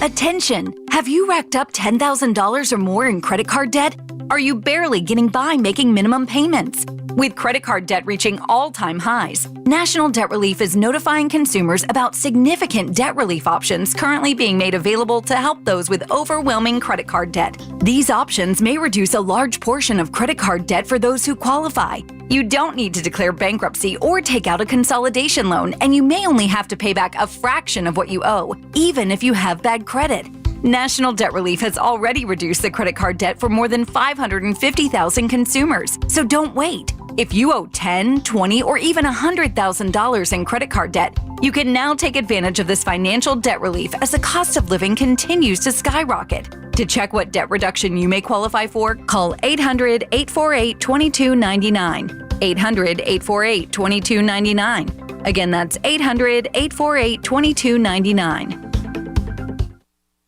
Attention! Have you racked up $10,000 or more in credit card debt? Are you barely getting by making minimum payments? With credit card debt reaching all-time highs, National Debt Relief is notifying consumers about significant debt relief options currently being made available to help those with overwhelming credit card debt. These options may reduce a large portion of credit card debt for those who qualify. You don't need to declare bankruptcy or take out a consolidation loan, and you may only have to pay back a fraction of what you owe, even if you have bad credit. National Debt Relief has already reduced the credit card debt for more than 550,000 consumers, so don't wait. If you owe $10,000, $20,000, or even $100,000 in credit card debt, you can now take advantage of this financial debt relief as the cost of living continues to skyrocket. To check what debt reduction you may qualify for, call 800-848-2299. 800-848-2299. Again, that's 800-848-2299.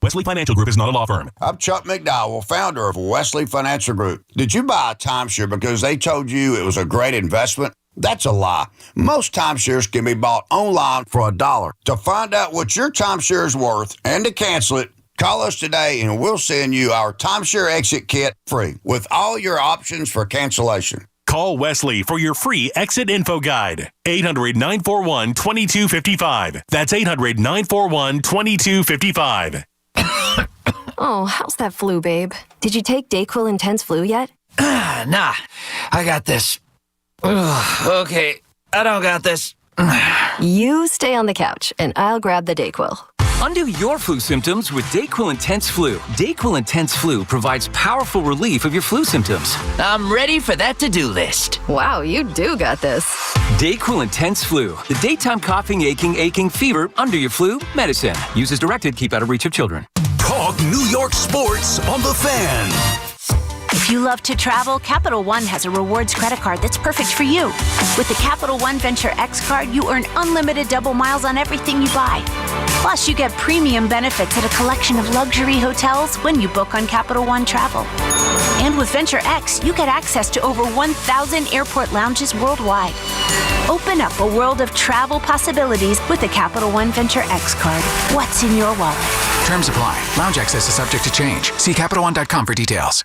Wesley Financial Group is not a law firm. I'm Chuck McDowell, founder of Wesley Financial Group. Did you buy a timeshare because they told you it was a great investment? That's a lie. Most timeshares can be bought online for $1. To find out what your timeshare is worth and to cancel it, Call us today and we'll send you our timeshare exit kit free with all your options for cancellation. Call Wesley for your free exit info guide. 800-941-2255. That's 800-941-2255. Oh, how's that flu, babe? Did you take Dayquil Intense Flu yet? Nah, I got this. Okay, I don't got this. You stay on the couch, and I'll grab the Dayquil. Undo your flu symptoms with Dayquil Intense Flu. Dayquil Intense Flu provides powerful relief of your flu symptoms. I'm ready for that to-do list. Wow, you do got this. Dayquil Intense Flu. The daytime coughing, aching, fever, under your flu, medicine. Use as directed, keep out of reach of children. Talk New York sports on The Fan. If you love to travel, Capital One has a rewards credit card that's perfect for you. With the Capital One Venture X card, you earn unlimited double miles on everything you buy. Plus, you get premium benefits at a collection of luxury hotels when you book on Capital One Travel. And with Venture X, you get access to over 1,000 airport lounges worldwide. Open up a world of travel possibilities with the Capital One Venture X card. What's in your wallet? Terms apply. Lounge access is subject to change. See CapitalOne.com for details.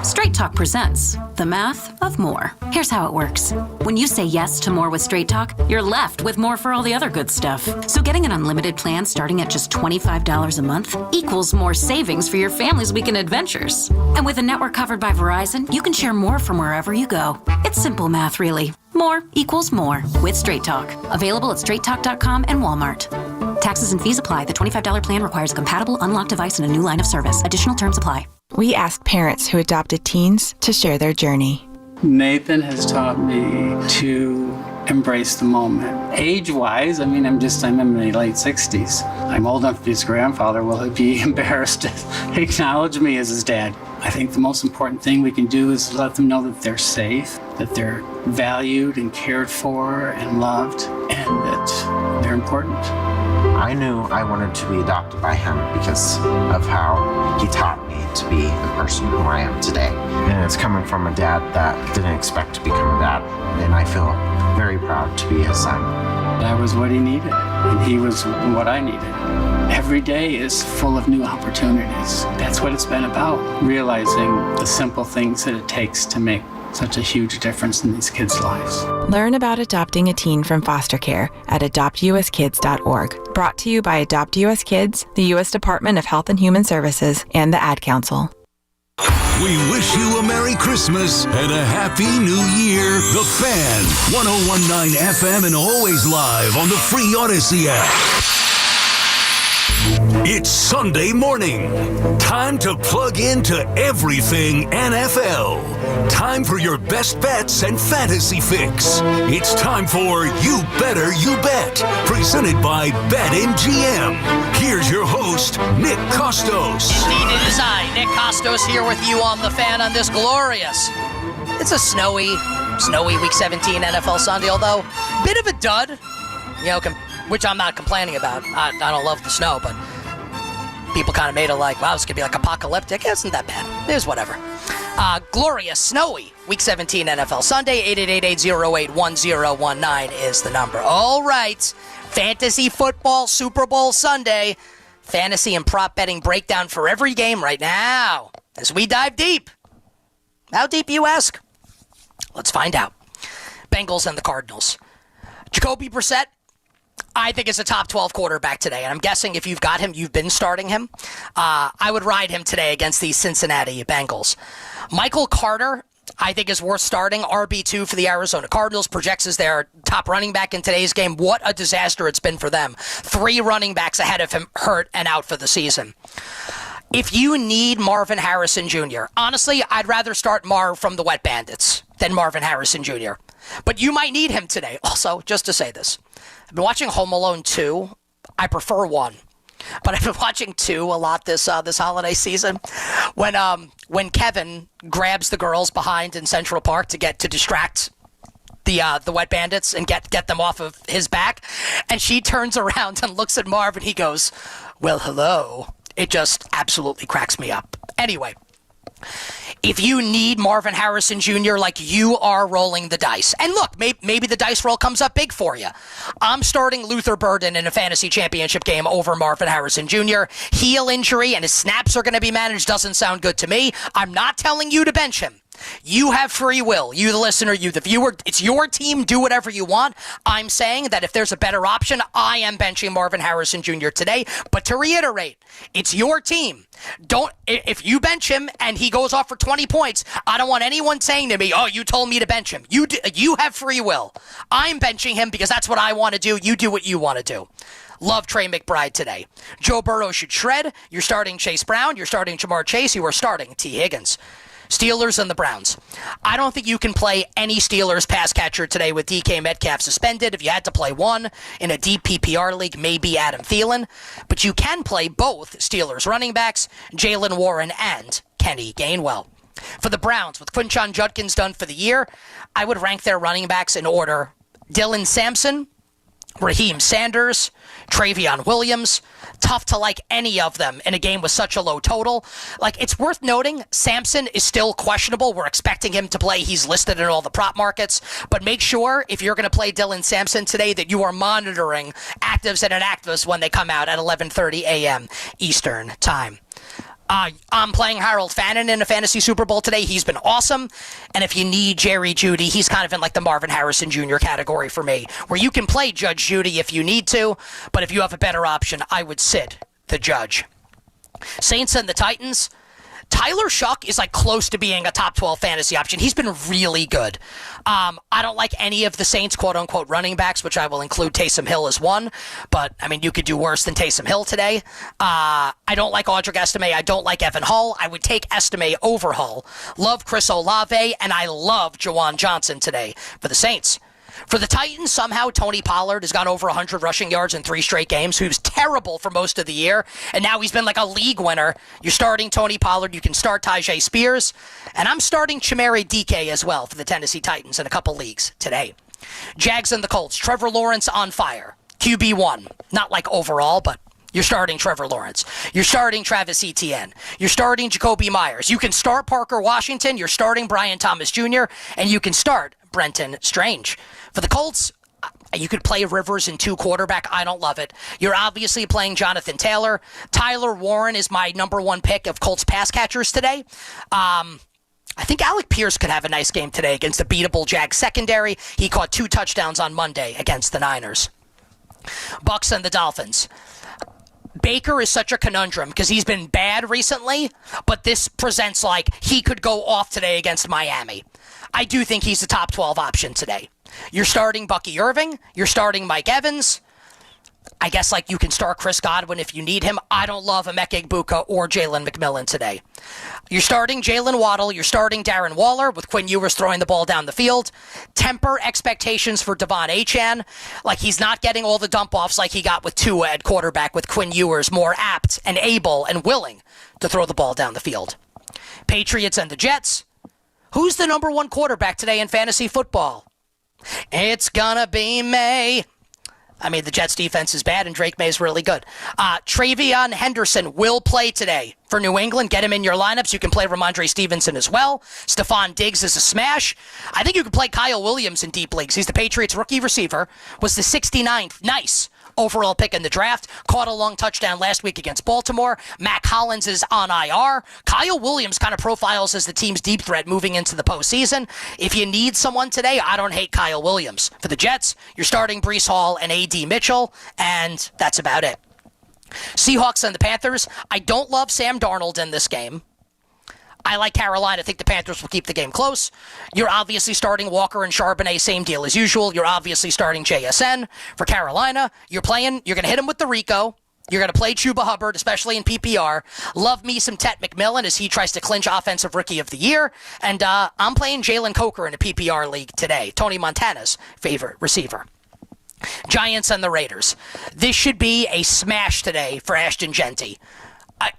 Straight Talk presents The Math of More. Here's how it works. When you say yes to more with Straight Talk, you're left with more for all the other good stuff. So getting an unlimited plan starting at just $25 a month equals more savings for your family's weekend adventures. And with a network covered by Verizon, you can share more from wherever you go. It's simple math, really. More equals more with Straight Talk. Available at straighttalk.com and Walmart. Taxes and fees apply. The $25 plan requires a compatible unlocked device and a new line of service. Additional terms apply. We asked parents who adopted teens to share their journey. Nathan has taught me to embrace the moment. Age-wise, I'm in my late 60s. I'm old enough to be his grandfather. Will he be embarrassed to acknowledge me as his dad? I think the most important thing we can do is let them know that they're safe, that they're valued and cared for and loved, and that they're important. I knew I wanted to be adopted by him because of how he taught me to be the person who I am today. And it's coming from a dad that didn't expect to become a dad. And I feel very proud to be his son. I was what he needed, and he was what I needed. Every day is full of new opportunities. That's what it's been about, realizing the simple things that it takes to make such a huge difference in these kids' lives. Learn about adopting a teen from foster care at adoptuskids.org. Brought to you by Adopt US Kids, the U.S. Department of Health and Human Services, and the Ad Council. We wish you a Merry Christmas and a Happy New Year. The Fan, 101.9 FM and always live on the free Odyssey app. It's Sunday morning. Time to plug into everything NFL. Time for your best bets and fantasy fix. It's time for You Better You Bet, presented by BetMGM. Here's your host, Nick Kostos. Indeed, it is I, Nick Kostos, here with you on The Fan on this glorious. It's a snowy Week 17 NFL Sunday, although bit of a dud, which I'm not complaining about. I don't love the snow, but people kind of made it like, wow, this could be like apocalyptic. It isn't that bad. It is whatever. Glorious, snowy Week 17 NFL Sunday. 888-808-1019 is the number. All right. Fantasy football Super Bowl Sunday. Fantasy and prop betting breakdown for every game right now as we dive deep. How deep, you ask? Let's find out. Bengals and the Cardinals. Jacoby Brissett, I think is a top 12 quarterback today, and I'm guessing if you've got him, you've been starting him. I would ride him today against the Cincinnati Bengals. Michael Carter, I think, is worth starting. RB2 for the Arizona Cardinals. Projects as their top running back in today's game. What a disaster it's been for them. 3 running backs ahead of him hurt and out for the season. If you need Marvin Harrison Jr., honestly, I'd rather start Marv from the Wet Bandits than Marvin Harrison Jr. But you might need him today. Also, just to say this, I've been watching Home Alone 2. I prefer 1. But I've been watching 2 a lot this holiday season. When Kevin grabs the girls behind in Central Park to distract the Wet Bandits and get them off of his back, and she turns around and looks at Marv and he goes, "Well, hello." It just absolutely cracks me up. Anyway, If you need Marvin Harrison Jr., like, you are rolling the dice. And look, maybe the dice roll comes up big for you. I'm starting Luther Burden in a fantasy championship game over Marvin Harrison Jr. Heel injury and his snaps are going to be managed doesn't sound good to me. I'm not telling you to bench him. You have free will. You, the listener, you, the viewer. It's your team. Do whatever you want. I'm saying that if there's a better option, I am benching Marvin Harrison Jr. today. But to reiterate, it's your team. If you bench him and he goes off for 20 points, I don't want anyone saying to me, oh, you told me to bench him. You have free will. I'm benching him because that's what I want to do. You do what you want to do. Love Trey McBride today. Joe Burrow should shred. You're starting Chase Brown. You're starting Jamar Chase. You are starting T. Higgins. Steelers and the Browns. I don't think you can play any Steelers pass catcher today with DK Metcalf suspended. If you had to play one in a deep PPR league, maybe Adam Thielen. But you can play both Steelers running backs, Jalen Warren and Kenny Gainwell. For the Browns, with Quinshon Judkins done for the year, I would rank their running backs in order. Dylan Sampson, Raheem Sanders, Travion Williams. Tough to like any of them in a game with such a low total. Like, it's worth noting, Sampson is still questionable. We're expecting him to play. He's listed in all the prop markets. But make sure, if you're going to play Dylan Sampson today, that you are monitoring actives and inactives when they come out at 11:30 a.m. Eastern Time. I'm playing Harold Fannin in a fantasy Super Bowl today. He's been awesome. And if you need Jerry Jeudy, he's kind of in like the Marvin Harrison Jr. category for me, where you can play Judge Jeudy if you need to, but if you have a better option, I would sit the Judge. Saints and the Titans. Tyler Shuck is like close to being a top 12 fantasy option. He's been really good. I don't like any of the Saints quote-unquote running backs, which I will include Taysom Hill as one. But, I mean, you could do worse than Taysom Hill today. I don't like Audric Estime. I don't like Evan Hull. I would take Estime over Hull. Love Chris Olave, and I love Jawan Johnson today for the Saints. For the Titans, somehow Tony Pollard has got over 100 rushing yards in 3 straight games. He was terrible for most of the year, and now he's been like a league winner. You're starting Tony Pollard. You can start Tyjae Spears. And I'm starting Chimere Dike as well for the Tennessee Titans in a couple leagues today. Jags and the Colts. Trevor Lawrence on fire. QB1. Not like overall, but you're starting Trevor Lawrence. You're starting Travis Etienne. You're starting Jacoby Myers. You can start Parker Washington. You're starting Brian Thomas Jr., and you can start Brenton Strange. For the Colts, you could play Rivers in 2 quarterback. I don't love it. You're obviously playing Jonathan Taylor. Tyler Warren is my number 1 pick of Colts pass catchers today. I think Alec Pierce could have a nice game today against the beatable Jags secondary. He caught 2 touchdowns on Monday against the Niners. Bucks and the Dolphins. Baker is such a conundrum because he's been bad recently, but this presents like he could go off today against Miami. I do think he's a top 12 option today. You're starting Bucky Irving. You're starting Mike Evans. I guess like you can start Chris Godwin if you need him. I don't love Emeka Egbuka or Jalen McMillan today. You're starting Jalen Waddle. You're starting Darren Waller with Quinn Ewers throwing the ball down the field. Temper expectations for Devon Achane. Like, he's not getting all the dump-offs like he got with Tua at quarterback, with Quinn Ewers more apt and able and willing to throw the ball down the field. Patriots and the Jets. Who's the number 1 quarterback today in fantasy football? It's gonna be May. I mean, the Jets defense is bad and Drake May is really good. Travion Henderson will play today for New England. Get him in your lineups. You can play Ramondre Stevenson as well. Stephon Diggs is a smash. I think you can play Kyle Williams in deep leagues. He's the Patriots rookie receiver. Was the 69th. Nice. Overall pick in the draft. Caught a long touchdown last week against Baltimore. Mac Hollins is on IR. Kyle Williams kind of profiles as the team's deep threat moving into the postseason. If you need someone today, I don't hate Kyle Williams. For the Jets, you're starting Breece Hall and A.D. Mitchell, and that's about it. Seahawks and the Panthers. I don't love Sam Darnold in this game. I like Carolina. I think the Panthers will keep the game close. You're obviously starting Walker and Charbonnet, same deal as usual. You're obviously starting JSN for Carolina. You're going to hit him with the Rico. You're going to play Chuba Hubbard, especially in PPR. Love me some Tet McMillan as he tries to clinch Offensive Rookie of the Year. And I'm playing Jalen Coker in a PPR league today, Tony Montana's favorite receiver. Giants and the Raiders. This should be a smash today for Ashton Genty.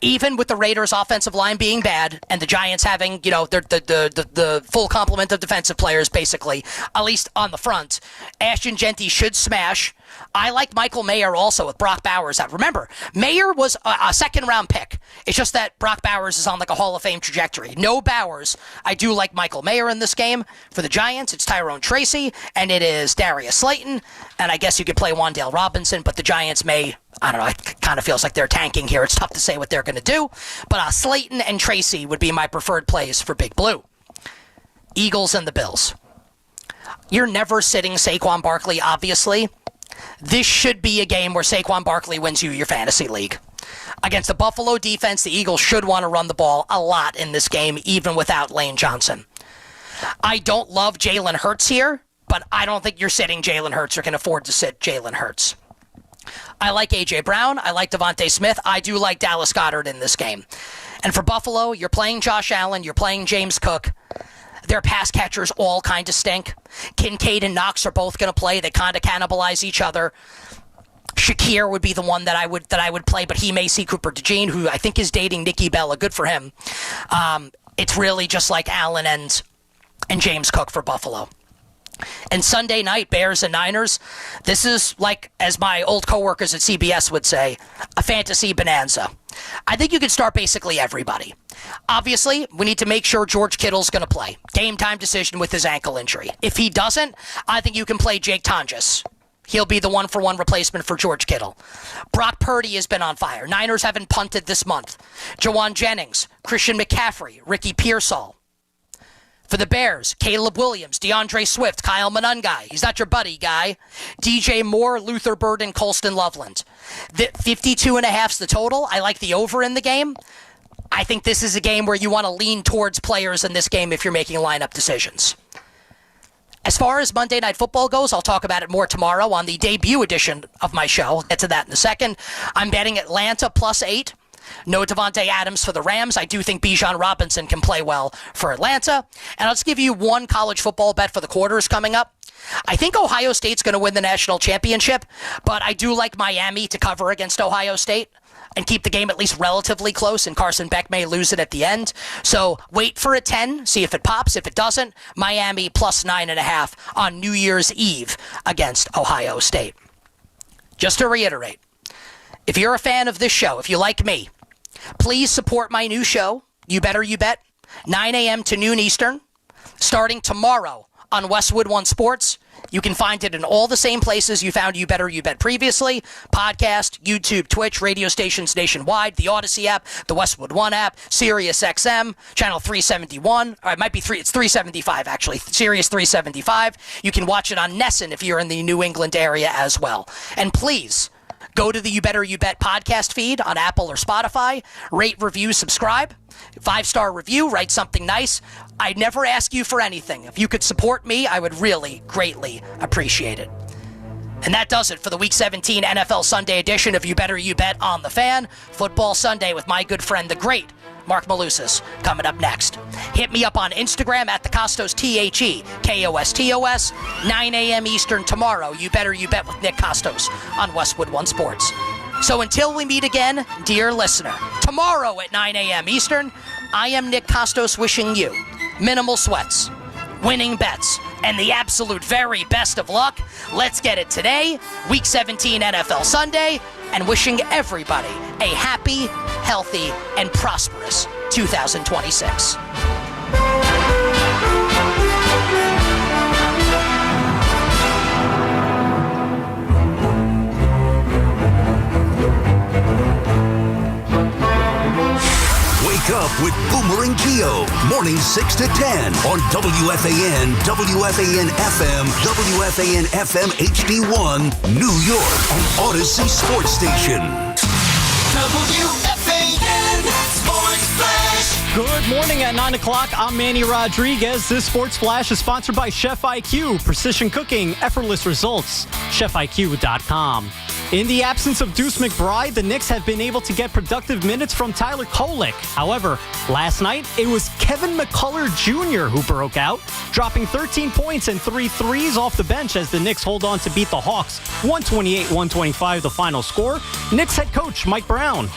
Even with the Raiders' offensive line being bad and the Giants having, the full complement of defensive players, basically, at least on the front, Ashton Genty should smash. I like Michael Mayer also with Brock Bowers out. Remember, Mayer was a second-round pick. It's just that Brock Bowers is on like a Hall of Fame trajectory. No Bowers. I do like Michael Mayer in this game. For the Giants, it's Tyrone Tracy, and it is Darius Slayton, and I guess you could play Wan'Dale Robinson, but the Giants may, I don't know, it kind of feels like they're tanking here. It's tough to say what they're going to do, but Slayton and Tracy would be my preferred plays for Big Blue. Eagles and the Bills. You're never sitting Saquon Barkley, obviously. This should be a game where Saquon Barkley wins you your fantasy league. Against the Buffalo defense, the Eagles should want to run the ball a lot in this game, even without Lane Johnson. I don't love Jalen Hurts here, but I don't think you're sitting Jalen Hurts or can afford to sit Jalen Hurts. I like A.J. Brown. I like Devontae Smith. I do like Dallas Goedert in this game. And for Buffalo, you're playing Josh Allen. You're playing James Cook. Their pass catchers all kind of stink. Kincaid and Knox are both going to play. They kind of cannibalize each other. Shakir would be the one that I would play, but he may see Cooper DeJean, who I think is dating Nikki Bella. Good for him. It's really just like Allen and James Cook for Buffalo. And Sunday night, Bears and Niners. This is like, as my old coworkers at CBS would say, a fantasy bonanza. I think you can start basically everybody. Obviously, we need to make sure George Kittle's going to play. Game time decision with his ankle injury. If he doesn't, I think you can play Jake Tonjes. He'll be the one-for-one replacement for George Kittle. Brock Purdy has been on fire. Niners haven't punted this month. Jawan Jennings, Christian McCaffrey, Ricky Pearsall. For the Bears, Caleb Williams, DeAndre Swift, Kyle Monangai. He's not your buddy, guy. DJ Moore, Luther Bird, and Colston Loveland. 52.5's the total. I like the over in the game. I think this is a game where you want to lean towards players in this game if you're making lineup decisions. As far as Monday Night Football goes, I'll talk about it more tomorrow on the debut edition of my show. I'll get to that in a second. I'm betting Atlanta +8. No Devontae Adams for the Rams. I do think Bijan Robinson can play well for Atlanta. And I'll just give you one college football bet for the quarters coming up. I think Ohio State's going to win the national championship, but I do like Miami to cover against Ohio State and keep the game at least relatively close, and Carson Beck may lose it at the end. So wait for a 10, see if it pops. If it doesn't, Miami +9.5 on New Year's Eve against Ohio State. Just to reiterate, if you're a fan of this show, if you like me, please support my new show, You Better You Bet, 9 a.m. to noon Eastern, starting tomorrow on Westwood One Sports. You can find it in all the same places you found You Better You Bet previously: podcast, YouTube, Twitch, radio stations nationwide, the Odyssey app, the Westwood One app, Sirius XM, channel 371, or it might be it's 375 actually, Sirius 375. You can watch it on Nesson if you're in the New England area as well. And please, go to the You Better You Bet podcast feed on Apple or Spotify. Rate, review, subscribe. 5-star review. Write something nice. I never ask you for anything. If you could support me, I would really greatly appreciate it. And that does it for the Week 17 NFL Sunday edition of You Better You Bet on the Fan. Football Sunday with my good friend, the great Mark Malusis, coming up next. Hit me up on Instagram at the Kostos, TheKostos, 9 a.m. Eastern tomorrow. You Better You Bet with Nick Kostos on Westwood One Sports. So until we meet again, dear listener, tomorrow at 9 a.m. Eastern, I am Nick Kostos wishing you minimal sweats, winning bets, and the absolute very best of luck. Let's get it today, Week 17 NFL Sunday, and wishing everybody a happy, healthy, and prosperous 2026. Wake up with Boomer and Geo, mornings 6 to 10 on WFAN, WFAN FM, WFAN FM HD1, New York, on Odyssey Sports Station. WFAN Sports Flash. Good morning at 9 o'clock. I'm Manny Rodriguez. This Sports Flash is sponsored by Chef IQ. Precision cooking, effortless results. ChefIQ.com. In the absence of Deuce McBride, the Knicks have been able to get productive minutes from Tyler Kolek. However, last night, it was Kevin McCullough Jr. who broke out, dropping 13 points and 3 threes off the bench as the Knicks hold on to beat the Hawks 128-125, the final score. Knicks head coach Mike Brown